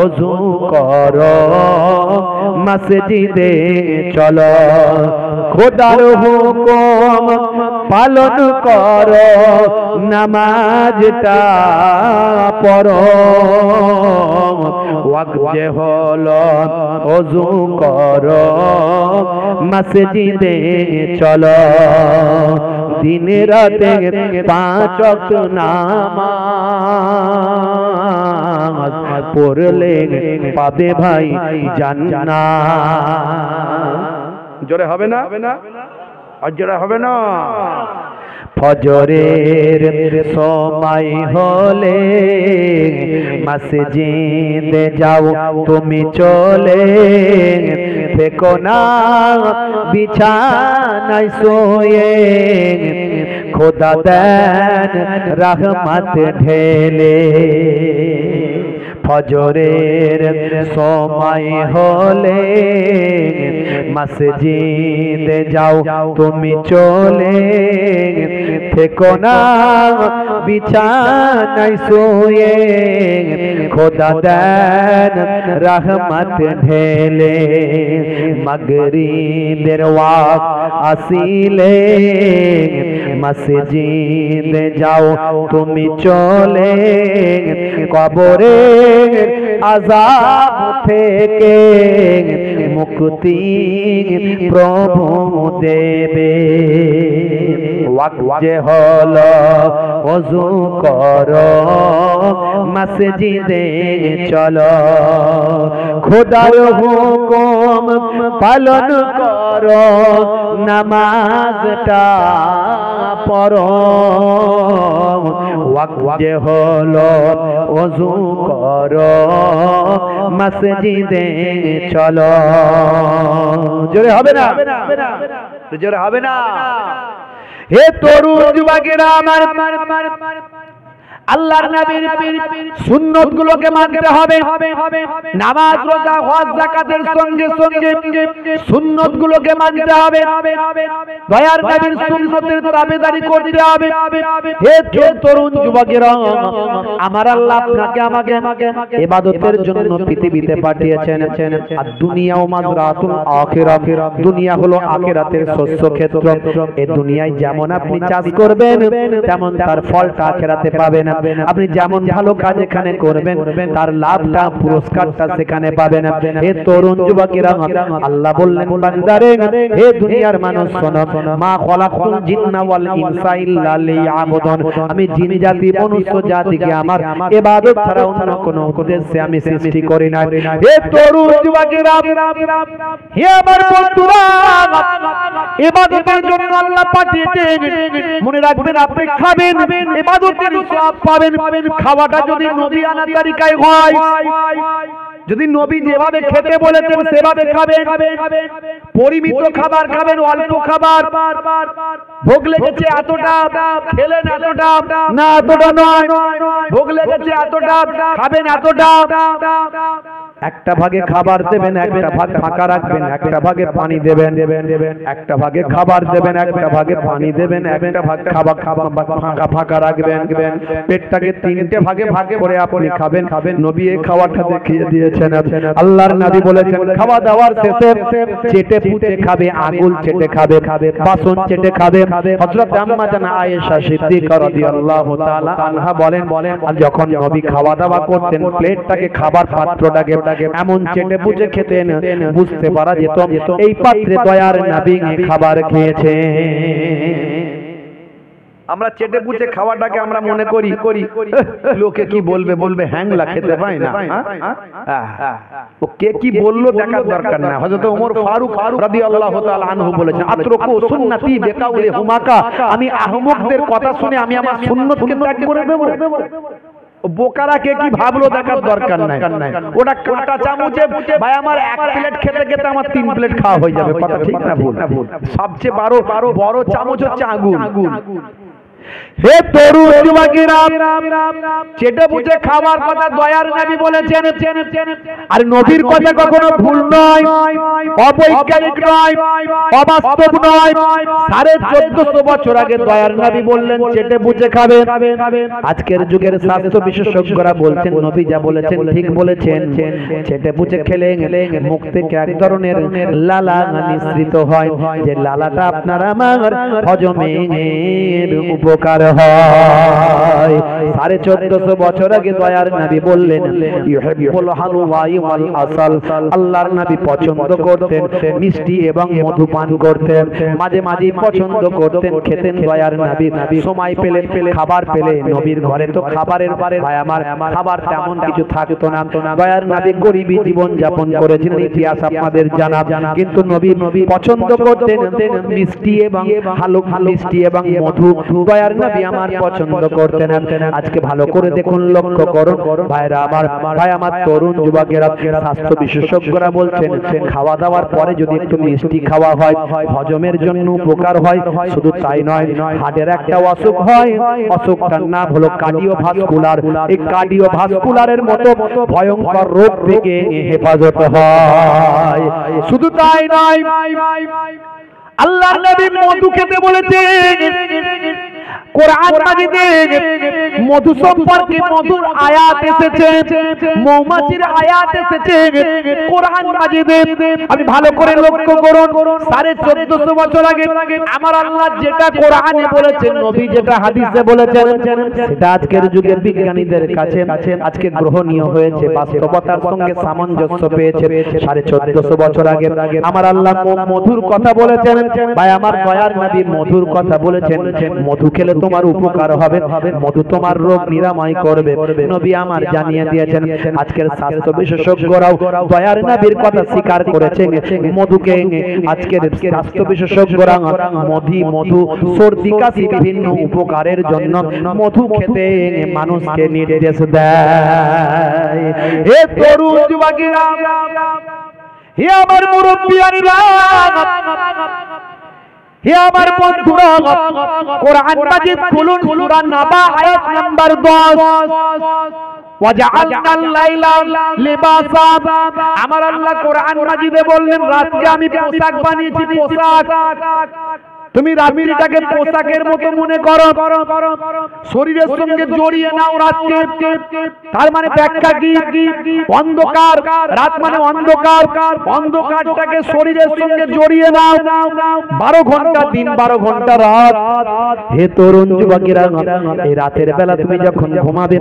ওযু করো, মসজিদে চলো, খোদার হুকুম পালন করো, নামাজটা পড়ো। ওয়াক্ত যে হলো ওযু করো, মসজিদে চলো, দিন রাতে 5 ওয়াক্ত নামাজ পড়লে পাবে ভাই জান্নাত। জোরে হবে না? আর জোরে হবে না? ফজরের সময় হলে মসজিদে যাও তুমি চলে, থেকো না বিছানায় শুয়ে, খোদা দেন রহমত ঢেলে। ফজরের সময় হলে মসজিদে যাও তুমি চলে, থেকো না বিছানায় শুয়ে, খোদা দেন রহমত ঢেলে। মাগরিবের ওয়াক্ত আসিলে মসজিদে যাও তুমি চলে, কবরের আযাব থেকে মুক্তি প্রভু দেবে। ওয়াক্ত যে হলো ওযু করো মসজিদে চলো, খোদার হুকুম পালন করো, নামাজটা পড়ো। ওয়াক্ত যে হলো ওযু করো মসজিদে চলো। জোরে হবে না? জোরে হবে না? হে তরুণ যুবকেরা আমার, আল্লাহর নবীর সুন্নত গুলোকে মানতে হবে। নামাজ রোজা হজ যাকাতের সঙ্গে সঙ্গে সুন্নত গুলোকে মানতে হবে। দয়ার নবীর সুন্নতের তাবেদারি করতে হবে। হে তরুণ যুবকেরা, আমার আল্লাহ আপনাকে আমাকে ইবাদতের জন্য পৃথিবীতে পাঠিয়েছেন। আর দুনিয়া ও মাজরাতুল আখিরাত, দুনিয়া হলো আখিরাতের শস্য ক্ষেত্র। এই দুনিয়ায় যেমন আপনি চাষ করবেন তেমন তার ফলটা আখিরাতে পাবেন। আপনি যেমন ভালো কাজ এখানে করবেন তার লাভটা পুরস্কারটা সেখানে পাবেন। হে তরুণ যুবকেরা, আল্লাহ বললেন বান্দারে, হে দুনিয়ার মানুষ শোনো, মা খলাকুল জিন্না ওয়াল ইনসা ইল্লা লিয়াবুদুন, আমি জিন জাতি মনুষ্য জাতিকে আমার ইবাদত ছাড়া অন্য কোনো উদ্দেশ্যে আমি সৃষ্টি করি না। হে তরুণ যুবকেরা, হে আমার বন্ধুরা, ইবাদতের জন্য আল্লাহ পাঠিয়েছেন। মনে রাখবেন আপনি খাবেন, ইবাদতের সওয়াব পাবেন। খাওয়াটা যদি নবী আনা তরিকায় হয়, যদি নবী যেভাবে খেতে বলেছেন সেভাবে খাবেন, পরিমিত খাবার খাবেন, অল্প খাবার। ভোগ লেগেছে এতটা, খেলেন এতটা, না এতটা নয়। ভোগ লেগেছে এতটা, খাবেন এতটা। একটা ভাগে খাবার দেবেন, একটা ভাগ ফাঁকা রাখবেন, একটা ভাগে পানি দেবেন, একটা ভাগে খাবার দেবেন, একটা ভাগে পানি দেবেন, একটা ভাগ খাবার ফাঁকা রাখবেন। পেটটাকে তিনটে ভাগে ভাগে করে আপনি খাবেন। নবী এই খাওয়াটা দেখিয়ে দিয়েছেন। আল্লাহর নবী বলেছেন খাওয়া দাওয়ার শেষে চেটে পুটে খাবে, আঙ্গুল চেটে খাবে, বাসন চেটে খাবে। হযরত আম্মা জানা আয়েশা সিদ্দিকা রাদিয়াল্লাহু তাআলা আনহা বলেন, যখন নবী খাওয়া দাওয়া করতেন প্লেটটাকে, খাবার পাত্রটাকে এমন চেটে পুটে খেতেন, বুঝতে পারা যেত এই পাত্রে দয়ার নবী খাবার খেয়েছে। আমরা চেটে পুটে খাওয়াটাকে আমরা মনে করি লোকে কি বলবে, বলবে হ্যাংলা খেতে পায় না। ও কে কি বললো দেখার দরকার না। হযরত ওমর ফারুক রাদিয়াল্লাহু তাআলা আনহু বলেছেন, আতরকু সুন্নতি বিকাউলি হুমাকা, আমি আহমকদের কথা শুনে আমি আমার সুন্নতকে ত্যাগ করে দেব। বোকারা কে কি ভাবলো দেখার দরকার নাই। ওটা কাঁটা চামচে ভাই আমার এক প্লেট খেতে খেতে আমার 3 প্লেট খাওয়া হয়ে যাবে। কথা ঠিক না ভুল? সবচেয়ে বড় চামচ হচ্ছে আগুন। হে তরুণ যুবকেরা, চেটে পুটে খাবার কথা দয়ার নবী বলেছেন। আর নবীর কথা কখনো ভুল নয়, অবৈজ্ঞানিক নয়, অবাস্তব নয়। 1450 বছর আগে দয়ার নবী বললেন চেটে পুটে খাবে। আজকের যুগের স্বাস্থ্য বিশেষজ্ঞরা বলছেন নবী যা বলেছেন ঠিক বলেছেন। চেটে পুটে খেলে মুখ থেকে এক ধরনের লালা নিঃসৃত হয়, যে লালাটা আপনার আমার হজমের উপকার হয়। 1450 বছর আগে দয়ার নবী বললেন ইউহিব্বুল হালওয়া ওয়াল আসাল, আল্লাহর নবী পছন্দ করতেন মিষ্টি এবং মধু পান করতেন। মাঝে মাঝে পছন্দ করতেন, খেতেন দয়ার নবী। সময় পেলে, খাবার পেলে, নবীর ঘরে তো খাবারের ভাই আমার খাবার তেমন কিছু থাকতো না। দয়ার নবী গরিবী জীবন যাপন করেছিলেন, ইতিহাস আপনাদের জানা। কিন্তু নবী পছন্দ করতেন মিষ্টি এবং মিষ্টি এবং মধু। দয়ার দয়ার নবী আমার পছন্দ করতেন। আজকে ভালো করে দেখুন, লক্ষ্য করুন ভাইরা আমার, ভাই আমার তরুণ যুবকেরা, স্বাস্থ্য বিশেষজ্ঞরা বলছেন খাওয়া দাওয়ার পরে যদি একটু মিষ্টি খাওয়া হয় হজমের জন্য উপকার হয়। শুধু তাই নয়, হার্টের একটা অসুখ হয়, অসুখটার নাম হলো কার্ডিওভাস্কুলার। এই কার্ডিওভাস্কুলারের মতো ভয়ঙ্কর রোগ থেকে হেফাজত হয়। শুধু তাই নয়, আল্লাহর নবী মধু খেতে বলেছেন। কোরআন মাজিদে মধু সম্পর্কে মধুর আয়াত এসেছে, মৌমাছির আয়াত এসেছে কোরআন মাজিদে। আমি ভালো করে লক্ষ্য করুন, 1450 বছর আগে আমার আল্লাহ যেটা কোরআনে বলেছেন, নবী যেটা হাদিসে বলেছেন, সেটা আজকের যুগের বিজ্ঞানীদের কাছে আজকে গ্রহণীয় হয়েছে, বাস্তবতার সঙ্গে সামঞ্জস্য পেয়েছে। 1450 বছর আগে আমার আল্লাহ মধুর কথা বলেছেন, ভাই আমার দয়ার নবী মধুর কথা বলেছেন। মধু খেলে তোমার উপকার হবে, মধু তোমার রোগ নিরাময় করবে। নবী আমার জানিয়ে দিয়েছেন। আজকের স্বাস্থ্য বিশেষজ্ঞরাও দয়ার নবীর কথা স্বীকার করেছেন। মধুকে আজকের স্বাস্থ্য বিশেষজ্ঞরা মধু সর্দি কাশি বিভিন্ন উপকারের জন্য মধু খেতে মানুষকে নির্দেশ দেয়। হে তরুণ যুবকেরা, হে আমার মুরব্বিয়ানিরা, হে আমার বন্ধুরা, কোরআন মাজিদ খুলুন, সূরা নাবা আয়াত নাম্বার 10। ওয়াজআলনাল লাইলা লিবাসা। আমার আল্লাহ কোরআন মাজিদে বললেন রাতকে আমি পোশাক বানিয়েছি, পোশাক। তুমি রাত্রিটাকে পোশাকের মতো মনে করো, শরীরের সঙ্গে জড়িয়ে নাও রাতকে। তার মানে ব্যাখ্যা কি? অন্ধকার, রাত মানে অন্ধকার, অন্ধকারটাকে শরীরের সঙ্গে জড়িয়ে নাও। 12 ঘন্টা দিন, 12 ঘন্টা রাত। হে তরুণ যুবকেরা, এই রাতের বেলা তুমি যখন ঘুমাবে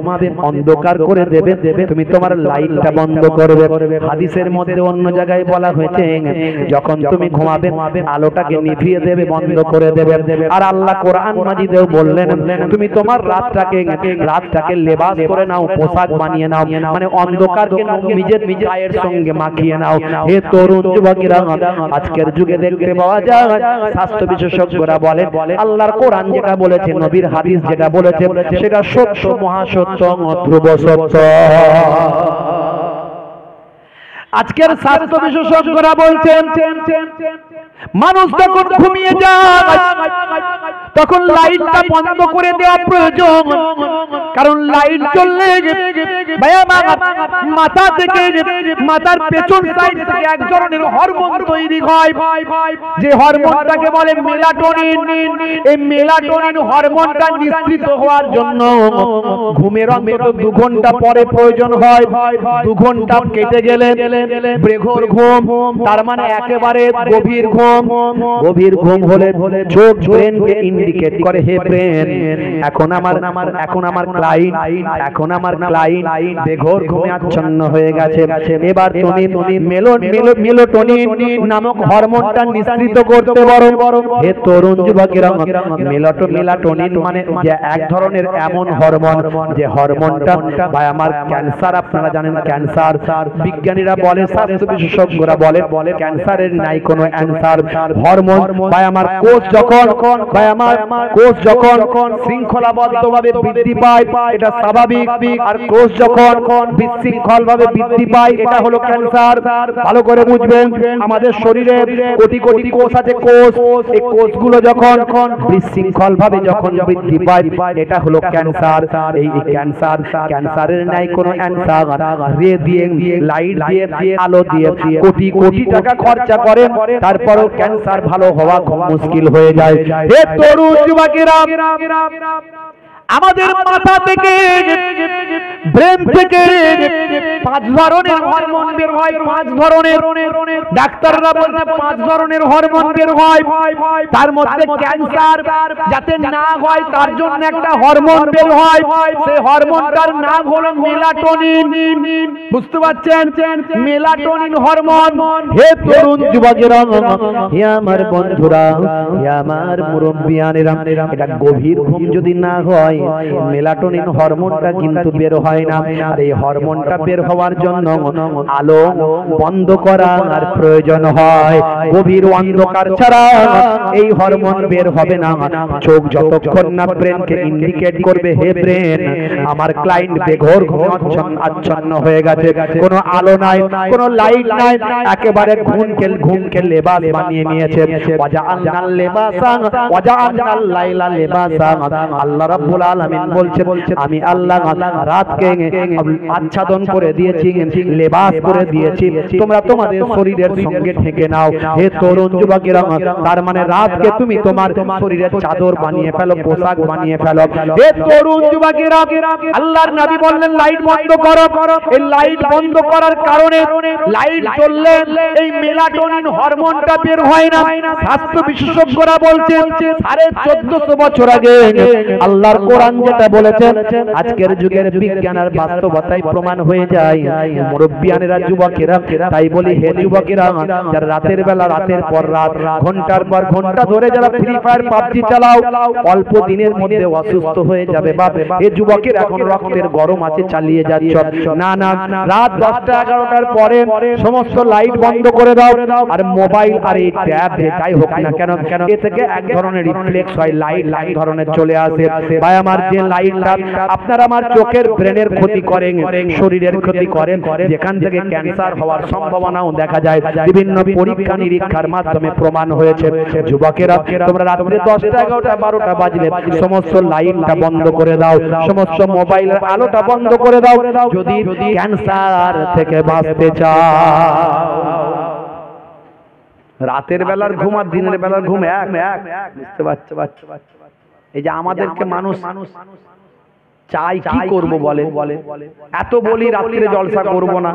অন্ধকার করে দেবে, তুমি তোমার লাইটটা বন্ধ করবে। হাদিসের মধ্যে অন্য জায়গায় বলা হয়েছে যখন তুমি ঘুমাবে আলোটাকে নিভিয়ে দেবে, বন্ধ করে দেবে। আর আল্লাহ কোরআন মাজিদেও বললেন তুমি তোমার রাতটাকে লেবাস করে নাও, পোশাক বানিয়ে নাও, মানে অন্ধকারকে নিজের গায়ের সঙ্গে মাখিয়ে নাও। হে তরুণ যুবকেরা, আজকের যুগে দেখতে পাওয়া যায় স্বাস্থ্য বিশেষজ্ঞরা বলে আল্লাহর কোরআন যেটা বলেছে, নবীর হাদিস যেটা বলেছে, সেটা সত্য, মহাসত্য, ধ্রুব সত্য। আজকের স্বাস্থ্য বিশেষজ্ঞরা বলছেন মানুষ যখন ঘুমিয়ে যায় তখন লাইটটা বন্ধ করে দেওয়া প্রয়োজন। কারণ লাইট জ্বললে মাথা থেকে, মাথার পেছন সাইড থেকে এক ধরনের হরমোন তৈরি হয়, যে হরমোনটাকে বলে মেলাটোনিন। এই মেলাটোনিন হরমোনটা নিঃসৃত হওয়ার জন্য ঘুমের অন্তত 2 ঘন্টা পরে প্রয়োজন হয়। 2 ঘন্টা কেটে গেলে ব্রেঘর ঘুম, তার মানে একেবারে গভীর ঘুম। গভীর ঘুম হলে চোখ ব্রেনকে ইন্ডিকেট করে, হে ব্রেন এখন আমার ক্লায়েন্ট বেঘোর ঘুমে আচ্ছন্ন হয়ে গেছে। এবার তুমি মেলাটোনিন নামক হরমোনটা নিঃসৃত করতে পারো। হে তরুণ যুবকেরা, মেলাটোনিন মানে যে এক ধরনের এমন হরমোন, যে হরমোনটা ভাই আমার ক্যান্সার, আপনারা জানেন ক্যান্সার বিজ্ঞানীরা বলে, স্বাস্থ্য বিশেষজ্ঞরা বলে ক্যান্সারের নাই কোনো অ্যানসার। হরমোন ভাই আমার কোষ যখন শৃঙ্খলাবদ্ধভাবে বৃদ্ধি পায় এটা স্বাভাবিক, আর কোষ যখন বিশৃঙ্খলভাবে বৃদ্ধি পায় এটা হলো ক্যান্সার। ভালো করে বুঝবেন, আমাদের শরীরে কোটি কোটি কোষ আছে। এই কোষগুলো যখন বিশৃঙ্খলভাবে যখন বৃদ্ধি পায় এটা হলো ক্যান্সার। এই ক্যান্সারের নাই কোনো অ্যানসার। রে দিয়ে, লাইট দিয়ে, আলো দিয়ে কোটি কোটি টাকা খরচা করে, তারপরও ক্যান্সার ভালো হওয়া খুব মুশকিল হয়ে যায়। হে তরুণ যুবকেরা, আমাদের মাথা থেকে, ব্রেন থেকে 5 ধরনের হরমোন বের হয়। 5 ধরনের, ডাক্তাররা বলছে 5 ধরনের হরমোন বের হয়। তার মধ্যে ক্যান্সার যাতে না হয় তার জন্য একটা হরমোন বের হয়, সেই হরমোনটার নাম হলো মেলাটোনিন। বুঝতে পারছেন? Melatonin hormone. হে তরুণ যুবকেরা, হে আমার বন্ধুরা, হে আমার মুরব্বিয়ানেরা, এটা গভীর ঘুম যদি না হয় হয়, মেলাটোনিন হরমোনটা কিন্তু বের হয় না। আর এই হরমোনটা বের হওয়ার জন্য আলো বন্ধ করার প্রয়োজন হয়। গভীর অন্ধকার ছাড়া এই হরমোন বের হবে না। চোখ যতক্ষণ না ব্রেনকে ইন্ডিকেট করবে, হে ব্রেন, আমার ক্লায়েন্ট বেঘোর ঘুমে আচ্ছন্ন হয়ে গেছে, কোনো আলো নাই, কোনো লাইট নাই, একেবারে ঘুমকে লেবাস বানিয়ে নিয়েছে। ওয়াজআলনাল লিবাসা ওয়াজআলনাল লাইলা লিবাসা। আল্লাহ রাব্বুল আলামিন বলছে, আমি আল্লাহ রাতকে আচ্ছাদন করে দিয়েছি, লেবাস করে দিয়েছি, তোমরা তোমাদের শরীরের সঙ্গে ঢেকে নাও। হে তরুণ যুবকেরা, তার মানে রাতকে তুমি তোমার শরীরের চাদর বানিয়ে ফেলো, পোশাক বানিয়ে ফেলো। হে তরুণ যুবকেরা, আল্লাহর নবী বললেন লাইট বন্ধ করো। এই লাইট বন্ধ করার কারণে লাইট জ্বললে এই মেলাটোনিন হরমোনটা বের হয় না। স্বাস্থ্য বিশেষজ্ঞরা বলছেন 1450 বছর আগে আল্লাহর কোরআন যেটা বলেছেন, আজকের যুগের বিজ্ঞান আর বাস্তবতায় প্রমাণ হয়ে যায়। মুরব্বিয়ানেরা, যুবকেরা, তাই বলি হে যুবকেরা, যারা রাতের বেলা রাতের পর রাত ঘন্টার পর ঘন্টা ধরে যারা ফ্রি ফায়ার পাবজি চালাও, অল্প দিনের মধ্যে অসুস্থ হয়ে যাবে। বাপ এই যুবকের এখন রক্তের গরম আছে, চালিয়ে যাচ্ছ না। রাত 10টা 11টার পরে সমস্ত লাইট বন্ধ করে দাও। আর মোবাইল আর এই ট্যাব যেটাই হোক না কেন, এ থেকে এক ধরনের রিফ্লেক্স হয়, লাইট এক ধরনের চলে আসে। ভাই আমার, যে লাইটটা আপনার আমার চোখের ব্রেনের ক্ষতি করেন, শরীরের ক্ষতি করেন, যেখান থেকে ক্যান্সার হওয়ার সম্ভাবনাও দেখা যায়, বিভিন্ন পরীক্ষা নিরীক্ষার মাধ্যমে প্রমাণ হয়েছে। যুবকেরা, তোমরা রাত্রে 10টা 11টা 12টা বাজলে সমস্ত লাইটটা বন্ধ করে দাও, সমস্ত মোবাইলের আলোটা বন্ধ করে দাও, যদি ক্যান্সার থেকে বাঁচতে চাও। রাতের বেলার ঘুম আর দিনের বেলার ঘুম এক, বুঝতে পারছো? এই যে আমাদেরকে মানুষ চাই, কি করব বলে, এত বলি রাত্রে জলসা করব না,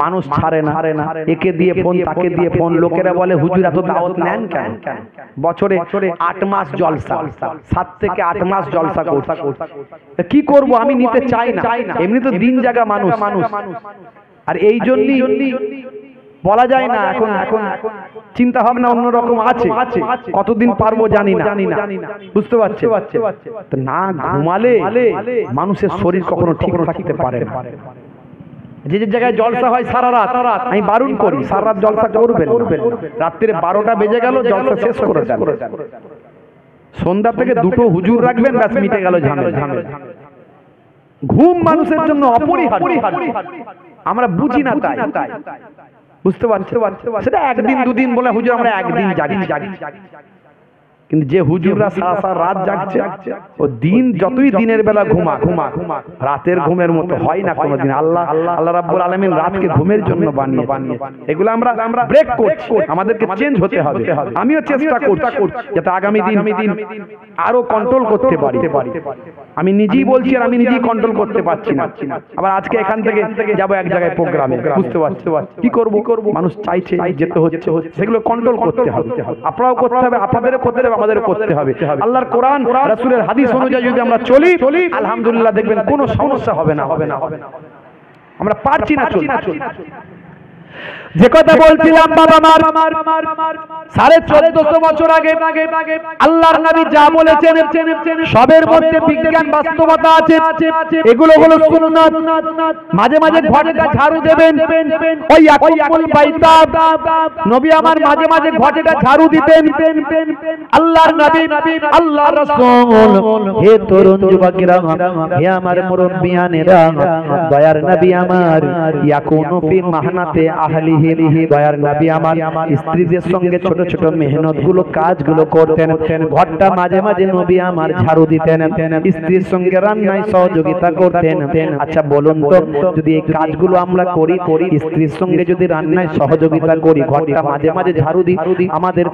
মানুষ ছাড়ে না। একে দিয়ে ফোন, তাকে দিয়ে ফোন, লোকেরা বলে হুজুর এত দাওয়াত নেন কেন? বছরে 8 মাস জলসা, 7 থেকে 8 মাস জলসা করছে, কি করব? আমি নিতে চাই না। এমনি তো দিন জাগা মানুষ, আর এই জন্যই বলা যায় না। এখন চিন্তা ভাবনা অন্যরকম আছে, কতদিন পারবো জানি না, বুঝতে পারছো? না ঘুমালে মানুষের শরীর কখনো ঠিক থাকতে পারে না। যে যে জায়গায় জলসা হয় সারা রাত, আমি বারণ করি সারা রাত জলসা করবেন। রাত্রে 12টা বেজে গেল, জলসা শেষ করে দেন। সন্ধ্যা থেকে 2টো হুজুর রাখবেন, ব্যাস মিটে গেল ঝামেলা। ঘুম মানুষের জন্য অপরিহার্য, আমরা বুঝি না তাই, বুঝতে পারছো? সেটা একদিন দুদিন বলে হুজুর আমরা একদিন জাগি, কিন্তু যে হুজুররা সারা রাত জাগছে, ও দিন যতই দিনের বেলা ঘুমা, রাতের ঘুমের মতো হয় না কোনোদিন। আল্লাহ রাব্বুল আলামিন রাতকে ঘুমের জন্য বানিয়ে। এগুলো আমরা ব্রেক করছি, আমাদেরকে চেঞ্জ হতে হবে। আমিও চেষ্টা করছি যাতে আগামী দিন আরো কন্ট্রোল করতে পারি। আমি নিজেই বলছি আর আমি নিজেই কন্ট্রোল করতে পারছি না। আবার আজকে এখান থেকে যাব এক জায়গায় প্রোগ্রামে, বুঝতে পারছো? কি করব? মানুষ চাইছে, যেতে হচ্ছে, সেগুলো কন্ট্রোল করতে হবে। আপনারাও করতে হবে, আপনাদেরও করতে হবে, আমাদেরও করতে হবে। আল্লাহর কোরআন রাসূলের হাদিস অনুযায়ী যদি আমরা চলি, আলহামদুলিল্লাহ দেখবেন কোনো সমস্যা হবে না। আমরা পারছি না চলতে। যে কথা বলছিলাম বাবা মার 1450 বছর আগে আল্লাহর নবী যা বলেছেন সবের মধ্যে বিজ্ঞান বাস্তবতা আছে। এগুলো হলো সুন্নাত। মাঝে মাঝে ঘরেটা ঝাড়ু দেবেন, ওই ইয়াকুমুল বাইতা নবী আমার মাঝে মাঝে ঘরেটা ঝাড়ু দিতেন। আল্লাহর নবী, আল্লাহর রাসূল, হে তরুণ যুবকেরা, হে আমার মুরব্বিয়ানেরা, দয়ার নবী আমার ইয়াকুনু ফি মাহনাতে আহলিহি, দয়ার নবী আমার স্ত্রীদের সঙ্গে ছোট ছোট মেহনত গুলো, কাজগুলো করতেন। ঘরটা মাঝে মাঝে নবী আমার ঝাড়ু দিতেন, স্ত্রীর সঙ্গে রান্নায় সহযোগিতা করতেন। আচ্ছা বলুন তো, যদি এই কাজগুলো আমরা করি, স্ত্রীর সঙ্গে যদি রান্নায় সহযোগিতা করি, ঘরটা মাঝে মাঝে ঝাড়ু দিই, আমাদের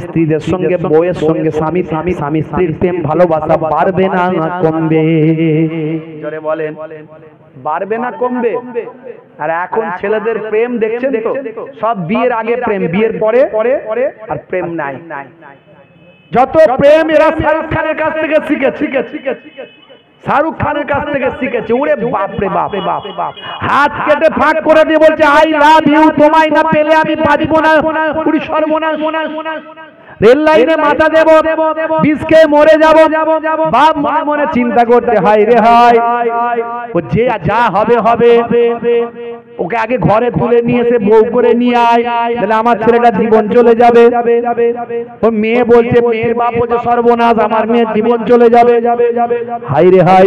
স্ত্রীদের সঙ্গে, বউয়ের সঙ্গে স্বামী স্ত্রীর প্রেম ভালোবাসা বাড়বে না কমবে? জোরে বলেন, বাড়বে না কমবে? আর এখন ছেলেদের প্রেম দেখছেন তো, সব বিয়ের আগে প্রেম, বিয়ের পরে আর প্রেম নাই। যত প্রেম এরা শাহরুখ খানের কাছ থেকে শিখেছে, শাহরুখ খানের কাছ থেকে শিখেছে। ওরে বাপ রে বাপ, হাত কেটে ফাঁক করে দিয়ে বলছে আই লাভ ইউ, তোমায় না পেলে আমি বাঁচবো না। পুরি সর্বনাশ। রেল লাইনে মাথা দেব, বিষ খেয়ে মরে যাব। বাপ মনে মনে চিন্তা করতে, হাই রে হাই, ও যে যা হবে হবে, ওকে আগে ঘরে তুলে নিয়ে এসে বউ করে নিয়ে আয়, তাহলে আমার ছেলেটা জীবন চলে যাবে। ওর মেয়ে বলছে, মেয়ের বাপ বলছে সর্বনাশ, আমার মেয়ের জীবন চলে যাবে। হাই রে হাই,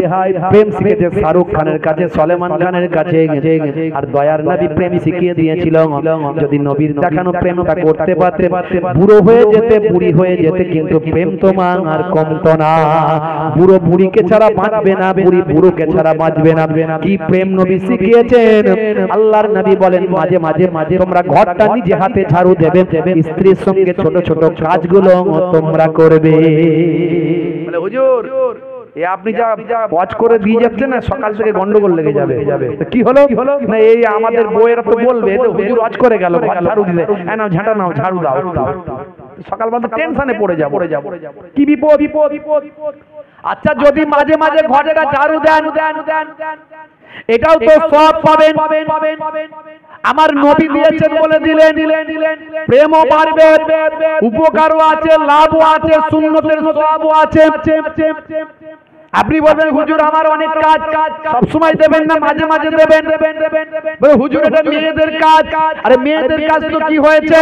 প্রেম শিখেছে শাহরুখ খানের কাছে, সলমান খানের কাছে, আর দয়ার নবী প্রেম শিখিয়ে দিয়েছিল। যদি নবীর দেখানো প্রেমটা করতে পারতে বুড়ো হয়ে যেতে, বুড়ি হয়ে যেতে, কিন্তু প্রেম তোমার আর কমতো না। বুড়ো বুড়িকে ছাড়া বাঁচবে না, বুড়ি বুড়োকে ছাড়া বাঁচবে না। কি প্রেম নবী শিখিয়েছেন। আল্লাহর নবী বলেন, মাঝে মাঝে তোমরা ঘরটা নিজে হাতে ঝাড়ু দেবে, স্ত্রীর সঙ্গে ছোট ছোট কাজগুলো তোমরা করবে। বলে হুজুর, আপনি যা ওয়াজ করে দিয়ে যাচ্ছেন না, সকাল থেকে গন্ডগোল লেগে যাবে। কি হলো না, এই আমাদের বউয়েরা তো বলবে হুজুর ওয়াজ করে গেল, ঝাড়ু দিলে, হ্যাঁ নাও ঝাঁটা নাও, ঝাড়ু দাও। সকালবেলা টেনশনে পড়ে যাব, কি বিপদ। আচ্ছা, যদি মাঝে মাঝে ঘরটা ঝাড়ু দেন, এটাও তো সব পাবেন। আমার নবী দিয়েছেন বলে দিলেন, প্রেমও বাড়বে, উপকারও আছে, লাভও আছে, সুন্নতের সওয়াবও আছে। আপনি বলবেন হুজুর আমার অনেক কাজ, সব সময় দেবেন না, মাঝে মাঝে দেবেন। হুজুর এটা মেয়েদের কাজ, আরে মেয়েদের কাজ তো কি হয়েছে?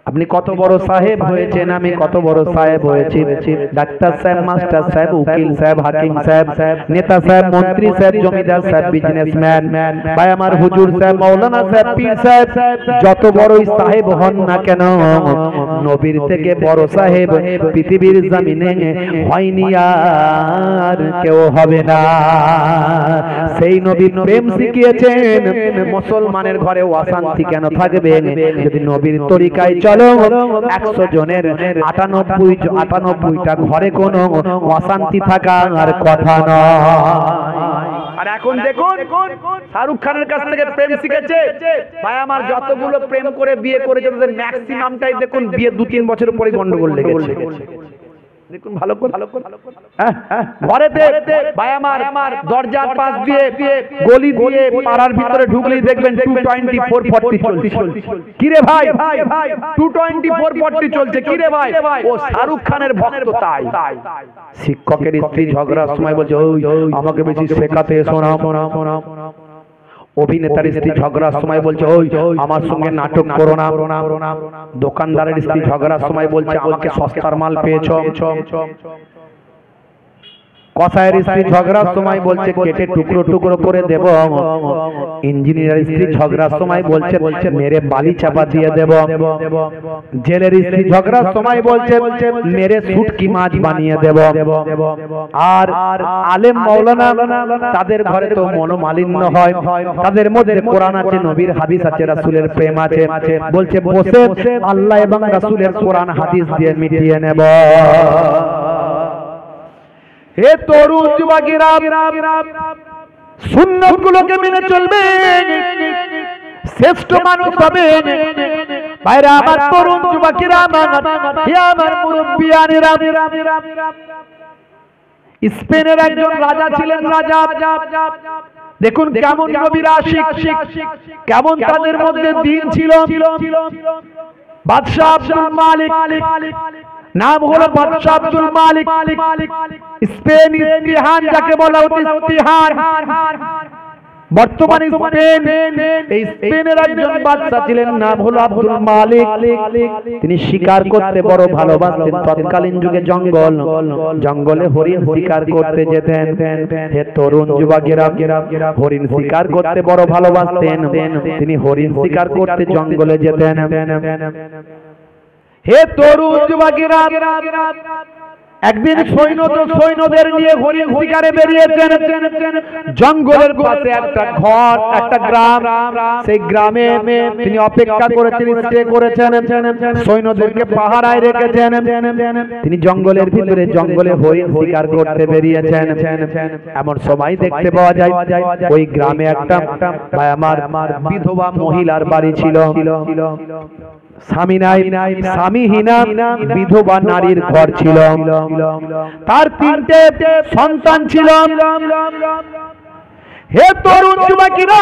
আপনি কত বড় সাহেব হয়েছেন, আমি কত বড় সাহেব হয়েছি, ডাক্তার সাহেব, মাস্টার সাহেব, উকিল সাহেব, হাকিম সাহেব, নেতা সাহেব, মন্ত্রী সাহেব, জমিদার সাহেব, বিজনেসম্যান, ভাই আমার হুজুর সাহেব, মাওলানা সাহেব, পীর সাহেব, যত বড়ই সাহেব হন না কেন, নবীর থেকে বড় সাহেব পৃথিবীর জমিনে হয়নি, আর কেউ হবে না। সেই নবী প্রেম শিখিয়েছেন। মুসলমানের ঘরে অশান্তি কেন থাকবে? যদি নবীর তরিকায় চলো, 100 জনের 98টা ঘরে কোনো অশান্তি থাকা আর কথা নয়। আর এখন দেখুন, শাহরুখ খানের কাছ থেকে প্রেম শিখেছে। ভাই আমার যতগুলো প্রেম করে বিয়ে করেছে, তাদের ম্যাক্সিমামটাই দেখুন বিয়ে 2-3 বছর পরে গন্ডগোল লেগেছে। দেখুন ভালো করে, ঘরেতে ভাই আমার দরজার পাশ দিয়ে, গলি দিয়ে, পাড়ার ভিতরে ঢুকলেই দেখবেন 224-40 চলছে। কিরে ভাই 224-40 চলছে, কিরে ভাই? ও শাহরুখ খানের ভক্ত। তাই শিক্ষকের স্ত্রী ঝগড়ার সময় বলছে, আমাকে বেশি শেখাতে এসো না। অভিনেতার স্ত্রী ঝগড়ার সময় বলছে, ওই আমার সঙ্গে নাটক করো না। দোকানদারের স্ত্রী ঝগড়ার সময় বলছে, আমাকে সস্তার মাল পেয়েছো। কসাইয়ের স্ত্রী ঝগড়ার সময় বলছে, কেটে টুকরো টুকরো করে দেব। ইঞ্জিনিয়ারের স্ত্রী ঝগড়ার সময় বলছে, মেরে বালি চাপা দিয়ে দেব। জেলের স্ত্রী ঝগড়ার সময় বলছে, মেরে শুটকি মাছ বানিয়ে দেব। আর আলেম মাওলানা, তাদের ঘরে তো মনোমালিন্য হয়, তাদের মধ্যে কোরআন আছে, নবীর হাদিস আছে, রাসূলের প্রেম আছে। বলছে বসে আল্লাহ এবং রাসূলের কোরআন হাদিস দিয়ে মিটিয়ে নেব। হে তরুণ যুবকেরা, সুন্নতগুলোকে মেনে চলবেন, শ্রেষ্ঠ মানুষ হবেন। ভাইরা আমার, তরুণ যুবকেরা, হে আমার মুরব্বিয়ানেরা, স্পেনের একজন রাজা ছিলেন, রাজা। দেখুন কেমন নবীর আশিক, কেমন তাদের মধ্যে দিন ছিল। বাদশাহ আব্দুল মালিক, নাম হলো বাদশাহ আব্দুল মালিক। স্পেন, ইস্তিহান যাকে বলা হতো, ইস্তিহান বর্তমানে স্পেন। এই স্পেনের একজন বাদশা ছিলেন, নাম হলো আব্দুল মালিক। তিনি শিকার করতে বড় ভালোবাসতেন। তৎকালীন যুগে জঙ্গলে হরিণ শিকার করতে যেতেন। হে তরুণ যুবকেরা, হরিণ শিকার করতে বড় ভালোবাসতেন। তিনি হরিণ শিকার করতে জঙ্গলে যেতেন। হে তরুণ যুবকেরা, একদিন সৈন্যদের নিয়ে হরিণ শিকারে বেরিয়েছেন। জঙ্গলের পাশে একটা ঘর, একটা গ্রাম। সেই গ্রামে তিনি অপেক্ষা করেছেন, স্টে করেছেন, সৈন্যদেরকে পাহারায় রেখেছেন। তিনি জঙ্গলের ভিতরে, জঙ্গলে হরিণ শিকার করতে বেরিয়েছেন। এমন সময় দেখতে পাওয়া যায়, ওই গ্রামে একটা আমার বিধবা মহিলার বাড়ি ছিল। স্বামী নাই, স্বামীহীনা বিধবা নারীর ঘর ছিল। তার 3টে সন্তান ছিল। হে তরুণ যুবকেরা,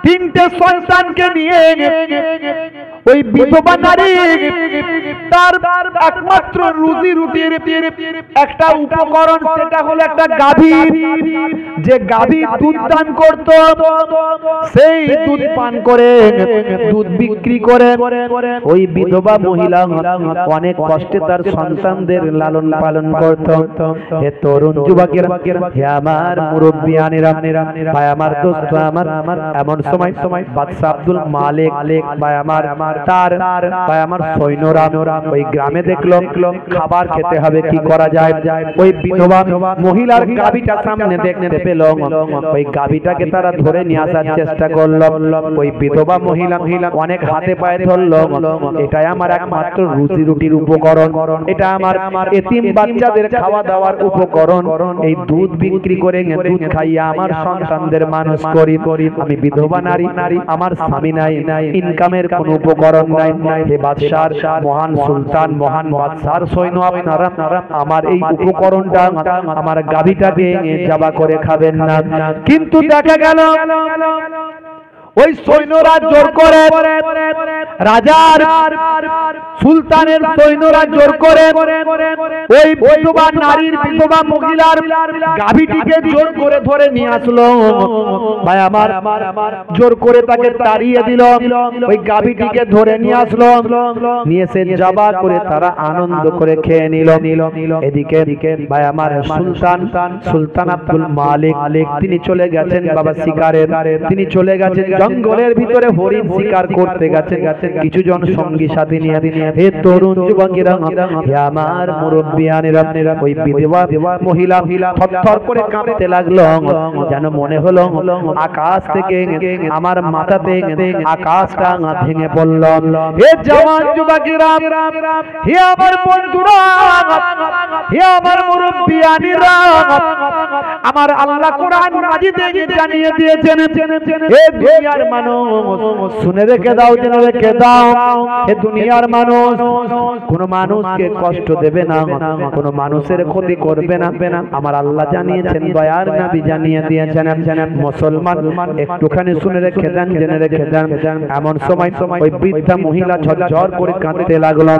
3টে সন্তানকে নিয়ে ওই বিধবা নারী তার একমাত্র রুজি রুটির একটা উপকরণ, সেটা হলো একটা গাভী। যে গাভী দুধ দান করত, সেই দুধ পান করে দুধ বিক্রি করে ওই বিধবা মহিলা অনেক কষ্টে তার সন্তানদের লালন পালন করত। হে তরুণ যুবকেরা, হে আমার মুরব্বিয়ানেরা, ভাই আমার দোস্ত আমার, এমন সময় বাদশা আব্দুল মালিক ভাই আমার তার ভাই আমার সৈন্যরা ওই গ্রামে দেখলো খাবার খেতে হবে, কি করা যায়। ওই বিধবা মহিলার গাভীটা সামনে দেখতে পেল, ওই গাভীটাকে তারা ধরে নিয়ে আসার চেষ্টা করলো। ওই বিধবা মহিলা অনেক হাতে পায়ে ধরলো, এটাই আমার একমাত্র রুজি রুটির উপকরণ, এটা আমার এতিম বাচ্চাদের খাওয়া দাওয়ার উপকরণ, এই দুধ বিক্রি করে দুধ খাইয়া আমার সন্তানদের মানুষ করি। আমি বিধবা নারী, আমার স্বামী নাই, ইনকামের কোন উপকরণ নাই। হে বাদশার মহান সুলতান, মহান বাদশার সৈন্য, আপনারা আমার এই উপকরণটা, আমার গাভীটাকে জবা করে খাবেন না। কিন্তু দেখা গেল ওই সৈন্যরা জোর করে, রাজার সুলতানের সৈন্যরা জোর করে ওই বিধবা নারীর, বিধবা মহিলার গাভীটিকে জোর করে ধরে নিয়ে আসলো। ভাই আমার জোর করে তাকে তাড়িয়ে দিল, ওই গাভীটিকে ধরে নিয়ে আসলো, নিয়ে এসে জবা করে তারা আনন্দ করে খেয়ে নিল। এদিকে ভাই আমার সুলতান আব্দুল মালিক তিনি চলে গেছেন বাবা শিকারে, তিনি চলে গেছেন জঙ্গলের ভিতরে হরিণ শিকার করতে গেছেন কিছু জন সঙ্গী সাথী নিয়ে। হে তরুণ যুবকেরা, হে আমার মুরব্বিয়ানেরা, ওই বিধবা মহিলা থরথর করে কাঁপতে লাগলো, যেন মনে হলো আকাশ থেকে আমার মাথাতে আকাশটা ভেঙে পড়ল। হে জওয়ান যুবকেরা, হে আমার বন্ধুরা, হে আমার মুরব্বিয়ানেরা, আমার আল্লাহ কোরআন মাজিদে জানিয়ে দিয়েছেন, হে দুনিয়ার মানুষ শুনে রেখে দাও, জেনে রেখে দাও, হে দুনিয়ার মানুষ কোন মানুষকে কষ্ট দেবে না, কোন মানুষের ক্ষতি করবে না। আমার আল্লাহ জানিয়েছেন, দয়ার নবী জানিয়ে দিয়েছেন। মুসলমান একটুখানি শুনে রেখে দেন, জেনে রেখে দেন। এমন সময় ওই বৃদ্ধা মহিলা ঝরঝর করে কাঁদতে লাগলো।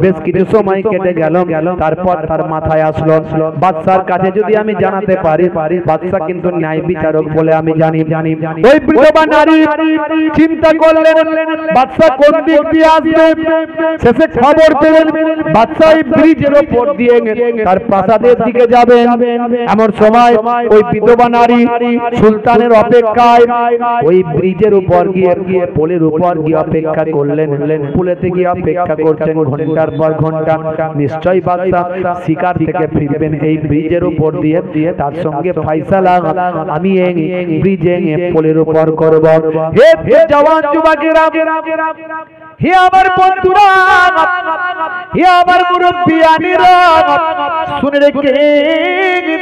বেশ কিছু সময় কেটে গেল, তারপর তার মাথায় আসলো, বাদশার কাছে যদি আমি জানাতে পারি, বাদশা কিন্তু ন্যায় বিচারক বলে আমি জানি। ওই বিধবা নারী চিন্তা করলেন বাদশা কোন দিক দিয়ে আসবে, শেষে খবর পেলেন বাদশা এই ব্রিজের উপর দিয়ে তার প্রাসাদের দিকে যাবেন। এমন সময় ওই বিধবা নারী সুলতানের অপেক্ষায় ওই ব্রিজের উপর গিয়ে, পোলের উপর গিয়ে অপেক্ষা করলেন। পুলেতে গিয়ে অপেক্ষা করছেন ঘন্টার পর ঘন্টা, নিশ্চয়ই বাদশা শিকার থেকে ফিরবেন এই ব্রিজের উপর দিয়ে, তার সঙ্গে ফয়সালা আমি এই ব্রিজে পোলের উপর করব। হে জওয়ান যুবকেরা, হে আমার বন্ধুরা, হে আমার মুরব্বিয়ানেরা, শুনে রেখে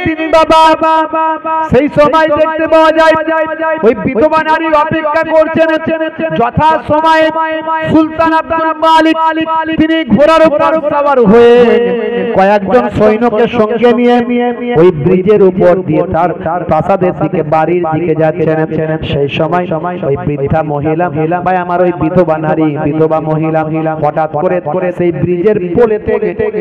দিন বাবা। সেই সময় দেখতে পাওয়া যায় ওই বিধবা নারী অপেক্ষা করছেন যথা সময়ে সুলতান আব্দুল মালিক তিনি ঘোড়ার উপর সওয়ার হয়ে কয়েকজন সৈন্যকে সঙ্গে নিয়ে ওই ব্রিজের উপর দিয়ে তার প্রাসাদের দিকে, বাড়ির দিকে যাচ্ছেন। সেই সময় ওই বৃদ্ধা মহিলা ভাই আমার ওই বিধবা নারী, বিধবা মহিলা হঠাৎ করে সেই ব্রিজের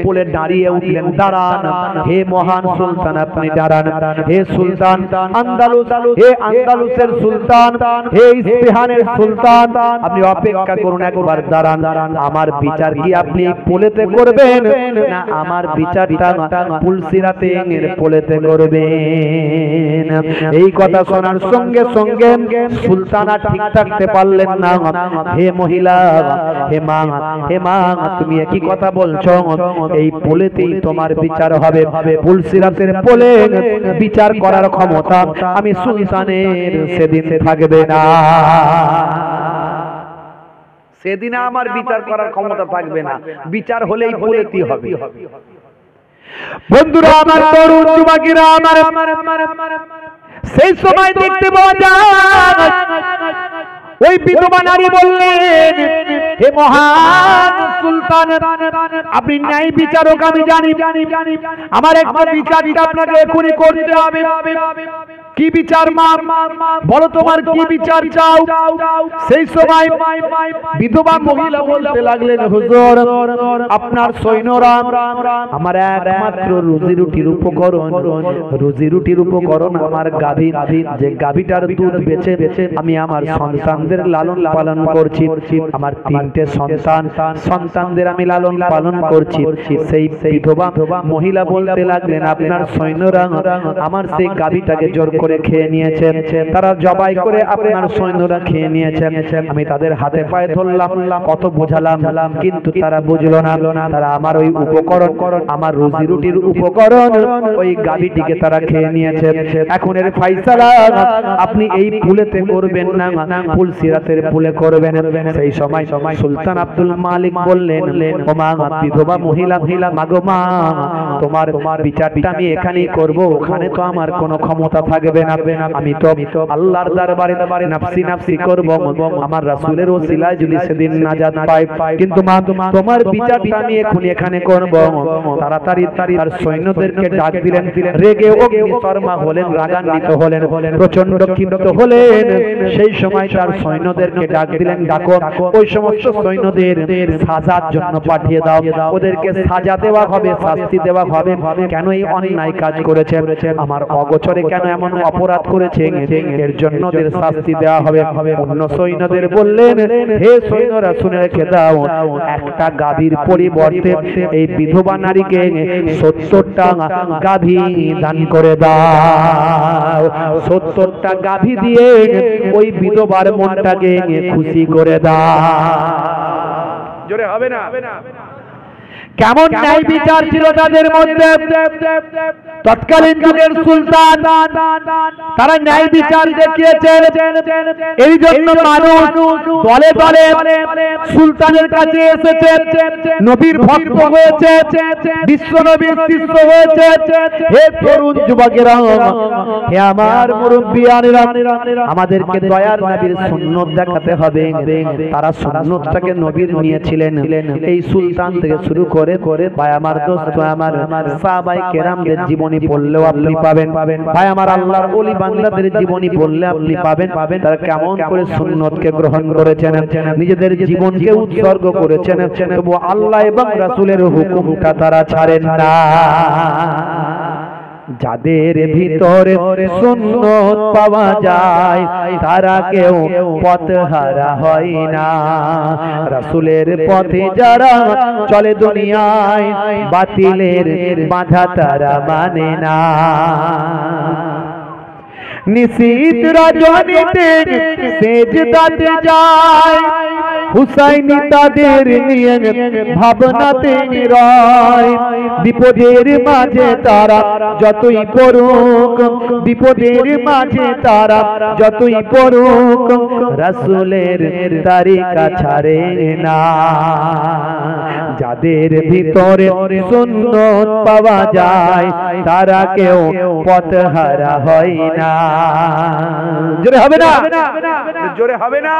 পোলে দাঁড়িয়ে উঠলেন। দাঁড়ান হে মহান সুলতান, আপনি দাঁড়ান। হে সুলতান আন্দালুস, হে আন্দালুসের সুলতান, হে ইস্পাহানের সুলতান, আপনি অপেক্ষা করুন, একবার দাঁড়ান। আমার বিচার কি আপনি পোলেতে করবেন, না আমার বিচারটা পুলসিরাতে পোলেতে করবেন? এই কথা শোনার সঙ্গে সঙ্গে সুলতান আর ঠিক থাকতে পারলেন না। হে মহিলা, হে মা, তুমি একই কথা বলছো, এই পোলেতেই তোমার বিচার হবে। পুলসিরাতের পোলে বিচার করার ক্ষমতা আমি সুলতানের সেদিন থাকবে না, সেদিন আমার বিচার করার ক্ষমতা থাকবে না, বিচার হলেই পোলেতেই হবে। বন্ধুরা আমার, তরুণ যুবকেরা আমার, সেই সময় দেখতে পাওয়া যায় ওই বিধবা নারী বললেন, হে মহান সুলতান, আপনি ন্যায় বিচারক আমি জানি, আমার একটা বিচারটা আপনাকে এখনই করতে হবে। কি বিচার মা, বলো তোমার কি বিচার চাও? সেই সময় বিধবা মহিলা বলতে লাগলেন, হুজুর আপনার সৈন্যরা আমার একমাত্র রুজি রুটির উপকরণ, রুজি রুটির উপকরণ আমার গাভী, যে গাভীটার দুধ বেচে আমি আমার সন্তানদের লালন পালন করছি। আমার 3টে সন্তান, সন্তানদের আমি লালন পালন করছি। সেই বিধবা মহিলা বলতে লাগলেন, আপনার সৈন্যরা আমার সেই গাভীটাকে জোর করে খেয়ে নিয়েছেন, তারা জবাই করে আপনার সৈন্যরা খেয়ে নিয়েছেন। আমি তাদের হাতে পায়ে ধরলাম, কত বোঝালাম, কিন্তু তারা বুঝলো না। তারা আমার ওই উপকরণ, আমার রুজি রুটির উপকরণ ওই গাভীটিকে তারা খেয়ে নিয়েছে। এখন এর ফায়সালা আপনি এই পুলেতে করবেন না, ফুলসিরাতের পুলে করবেন। সেই সময় সুলতান আব্দুল মালিক বললেন, ও মা বিধবা মহিলা, মাগো মা তোমার বিচারটা আমি এখানেই করব, ওখানে তো আমার কোনো ক্ষমতা থাকবে না। আমি তো আল্লাহর দরবারে নাফসি নাফসি করব, আমার রাসূলের ওসিলায় যদি সেদিন নাজাত পাই। কিন্তু মা তোমার বিচারটা আমি এখানে করব। তাড়াতাড়ি তার সৈন্যদেরকে ডাক দিলেন। রেগে অগ্নিশর্মা হলেন, রাগান্বিত হলেন, প্রচন্ড ক্ষিপ্ত হলেন। সেই সময় তার সৈন্যদেরকে ডাক দিলেন, ডাকো ওই সমস্ত সৈন্যদের সাজার জন্য পাঠিয়ে দাও, ওদেরকে সাজা দেওয়া হবে, শাস্তি দেওয়া হবে। কেন এই অন্যায় কাজ করেছে, আমার অগোচরে কেন এমন অপরাধ করেছে, এর জন্য ওদের শাস্তি দেওয়া হবে। অন্য সৈন্যদের বললেন, হে সৈন্যরা শুনে রেখে দাও, একটা গাভীর পরিবর্তে এই বিধবা নারীকে 70টা গাভী দান করে দাও। 70টা গাভী দিয়ে ওই বিধবার মনটাকে খুশি করে দাও। জোরে হবে না? কেমন ন্যায় বিচার ছিল তাদের মধ্যে। তৎকালীন যুগের সুলতান তারা ন্যায় বিচার দেখিয়েছেন। এই জন্য মানুষ দলে দলে সুলতানের কাছে এসেছে, নবীর ভক্ত হয়েছে, বিশ্ব নবীর শিষ্য হয়েছে। হে তরুণ যুবকেরা, হে আমার মুরব্বিয়ানেরা, আমাদেরকে দয়ার নবীর সুন্নত দেখাতে হবে। তারা সুন্নতটাকে নবীর নিয়েছিলেন। এই সুলতান থেকে শুরু করে ভাই আমার দোস্ত, আমার সাহাবায়ে কেরামদের জীবনী পড়লেও আপনি পাবেন। ভাই আমার আল্লাহর ওলি বান্দাদের জীবনী পড়লে আপনি পাবেন তারা কেমন করে সুন্নতকে গ্রহণ করেছেন, নিজেদের জীবনকে উৎসর্গ করেছেন, তবু আল্লাহ এবং রাসূলের হুকুমটা তারা ছাড়েন না। যাদের ভিতরে সুন্নত পাওয়া যায় তারা কেউ পথহারা হয় না। রাসূলের পথে যারা চলে দুনিয়ায়, বাতিলের বাধা তারা মানে না। নিশীত রজনীতে সেজদাতে যায়, হুসাইনি তাদের নিয়ে ভাবনাতে রয়। বিপদের মাঝে তারা যতই পড়ুক, বিপদের মাঝে তারা যতই পড়ুক, রাসূলের তরিকা ছাড়ে না। যাদের ভিতরে সুন্নত পাওয়া যায় তারা কেউ পথহারা হয় না। জোরে হবে না? জোরে হবে না?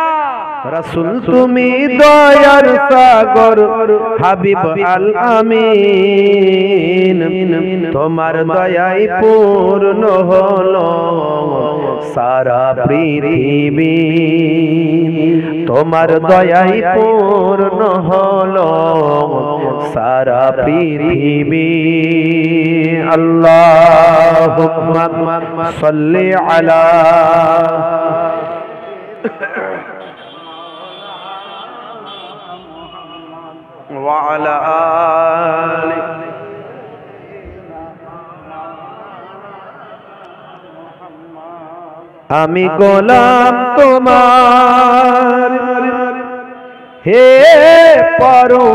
রাসূল তুমি দয়ার সাগর, হাবিব আল আমিন, তোমার দয়ায় পূর্ণ হলো সারা পৃথিবী। তোমার দয়ায় পূর্ণ হলো সারা পৃথিবী। আল্লাহুম্মা সাল্লি আলা ওয়া আলা আলি। আমি গোলাম তোমার, হে পরওয়ার,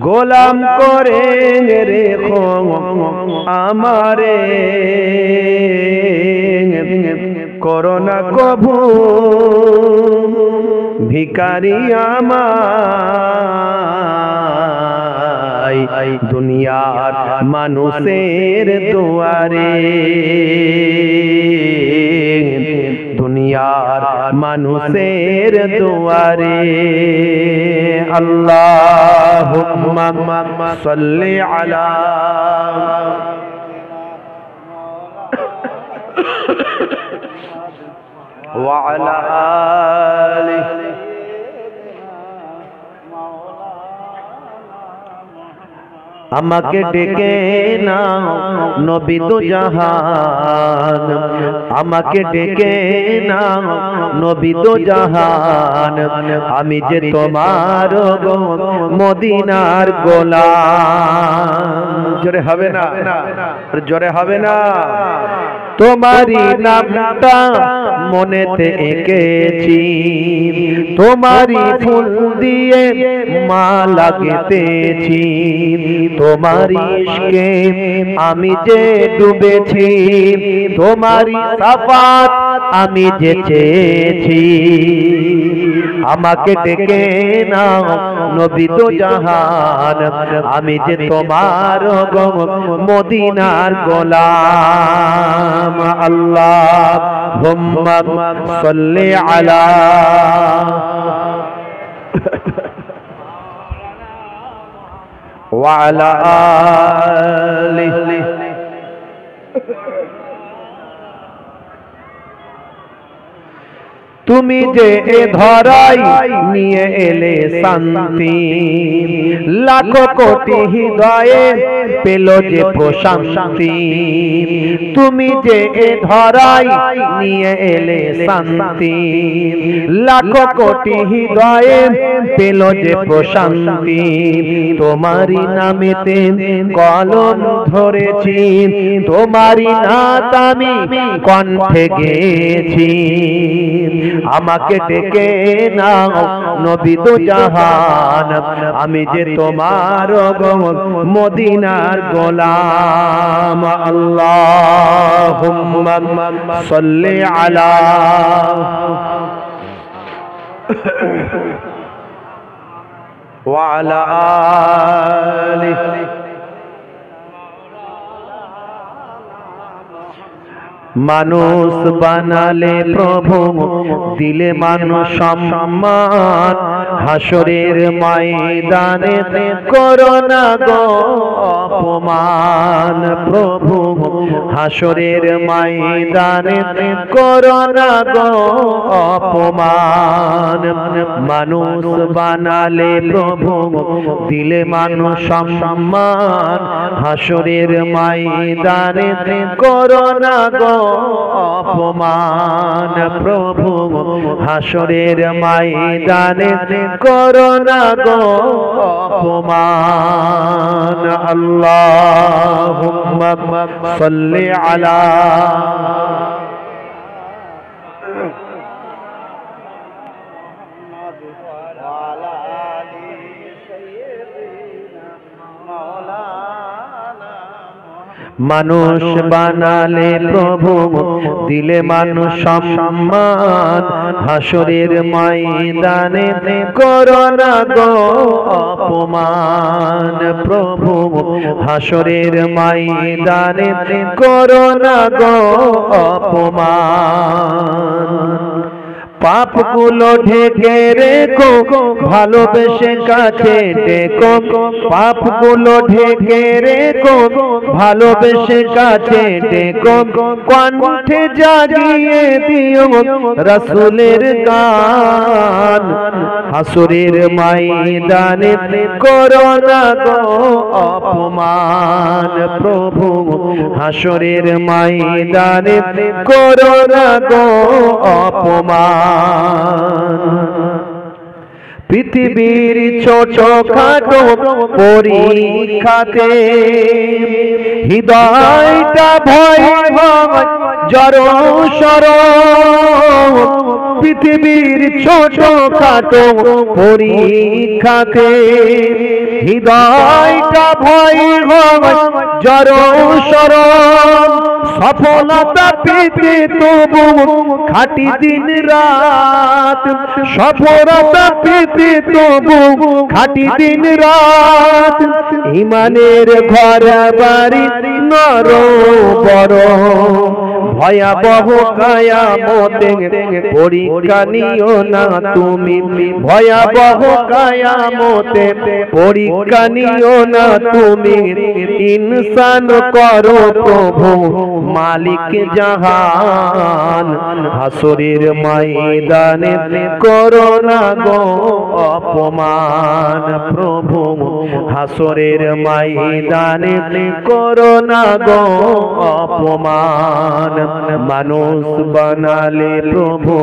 গোলাম করে রেখো আমারে, করোনা কভু ভিখারি আমায়, দুনিয়ার মানুষের দুয়ারে, দুনিয়ার মানুষের দুয়ারে। আল্লাহুম্মা সাল্লি আলা وعلى آله আমাকে ডেকে নাও নবী দু জাহান, আমাকে ডেকে নাও নবী দু জাহান, আমি যে তোমার গো মদিনার গোলাম। জোরে হবে না, জোরে হবে না। তোমারি নামটা মনেতে এঁকেছি, তোমারি ফুল দিয়ে মালা গেঁথেছি, তোমারি ইশকে আমি যে ডুবেছি, তোমারি সাফাত আমি যে চেয়েছি। আমাকে ডেকে নাও নবী দু জাহান, আমি যে তোমার গো মদিনার গোলাম। আল্লাহুম্মা সাল্লি আলা ওয়া আলা আলিহি। তুমি যে এ ধরাই নিয়ে এলে শান্তি, লাখো কোটি হৃদয়ে পেল যে প্রশান্তি। তুমি যে এ ধরাই নিয়ে এলে শান্তি, লাখো কোটি হৃদয়ে পেল যে প্রশান্তি। তোমারি নামেতে কলম ধরেছি, তোমারি নাত আমি কণ্ঠে গেয়েছি। আমাকে ডেকে নাও নবী দু জাহান, আমি যে তোমার গো মদিনার গোলাম। আল্লাহুম্মা সাল্লি আলা ওয়া আলা আলিহি। মানুষ বানালে প্রভু, দিলে মানুষ সম্মান, হাসরের ময়দানে করো না গো অপমান। প্রভু হাসরের ময়দানে করো না গো অপমান। মানুষ বানালে প্রভু, দিলে মানুষ সম্মান, হাসরের ময়দানে করো না গো অপমান। প্রভু হাসরের ময়দানে করো না গো অপমান। আল্লাহুম্মা সাল্লি আলা মানুষ বানালে প্রভু, দিলে মানুষ সম্মান, হাসরের ময়দানে করো না গো অপমান। প্রভু হাসরের ময়দানে করো না গো অপমান। পাপগুলো ঢেকে রেখো, ভালোবেসে কাছে ডেকো। পাপগুলো ঢেকে রেখো, ভালোবেসে কাছে ডেকো। কণ্ঠে জাগিয়ে দিও রাসূলের গান, হাসরের ময়দানে করো না গো অপমান। প্রভু হাসরের ময়দানে করো না গো অপমান। পৃথিবীর ছোট খাটো পরীক্ষাতে হৃদয়টা ভয় ভয় জড় সর। পৃথিবীর ছোট খাটো পরীক্ষাতে হৃদয়টা ভয় ভয় জড় সর। সফলতা পেতে তবু খাটি দিন রাত, সফলতা পেতে তবু খাটি দিন রাত। ইমানের ঘর বাড়ি নর বড়, ভয়াবহ কিয়ামতে পরীক্ষা নিও না তুমি, ভয়াবহ কিয়ামতে পরীক্ষা নিও না তুমি। ইনসান করো প্রভু মালিক জাহান, হাসরের ময়দানে করো না গো অপমান প্রভু, হাসরের ময়দানে করো না গো অপমান। মানুষ বানালে প্রভু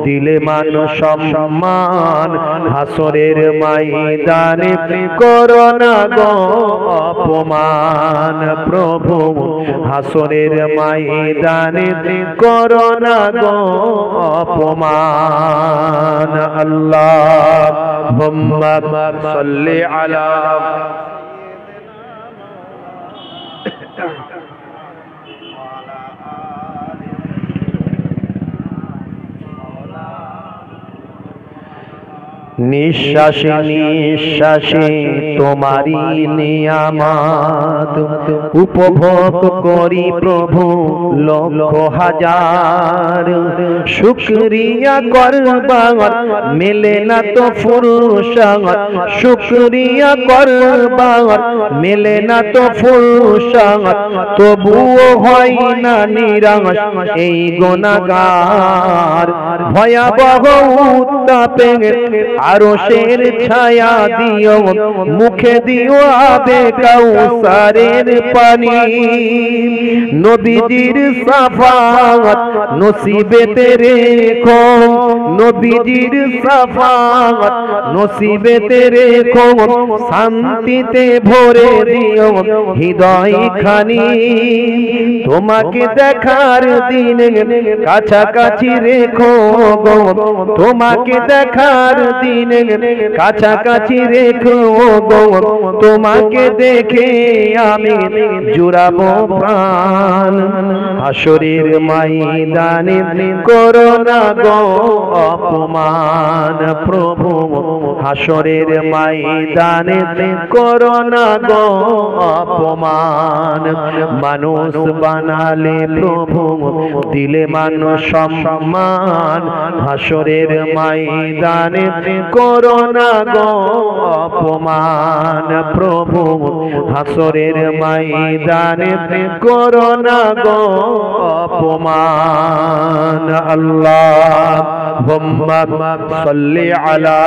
দিলে মানুষ সম্মান, হাসরের ময়দানে করো না গো অপমান প্রভু, হাসরের ময়দানে করো না গো অপমান। আল্লাহুম্মা সাল্লি আলা নিঃশ্বাসে নিঃশ্বাসে তোমারি নিয়ামত উপভোগ করি প্রভু লক্ষ হাজার। শুকরিয়া করবার মেলে না তো ফুরসত, শুকরিয়া করবার মেলে না তো ফুরসত, তবুও হয় না নিরাশ এই গুনাহগার। ভয়াবহ উত্তাপে আরশের ছায়া দিও, মুখে দিও আবে কাউসারের পানি। নবীজির শাফাআত নসিবেতে রেখো, নবীজির শাফাআত নসিবেতে রেখো, শান্তিতে ভরে দিও হৃদয় খানি। তোমাকে দেখার দিনে কাছাকাছি রেখো গো, তোমাকে দেখার দিনে কাছাকাছি রেখো গো, তোমাকে দেখে আমি জুড়াবো প্রাণ। হাসরের ময়দানে করো না গো অপমান প্রভু, হাসরের ময়দানে করো না গো অপমান। মানুষ বানালে প্রভু দিলে মানুষ সম্মান, হাসরের ময়দানে করো না গো অপমান প্রভু, হাসরের ময়দানে করো না গো অপমান। আল্লাহুম্মা সাল্লি আলা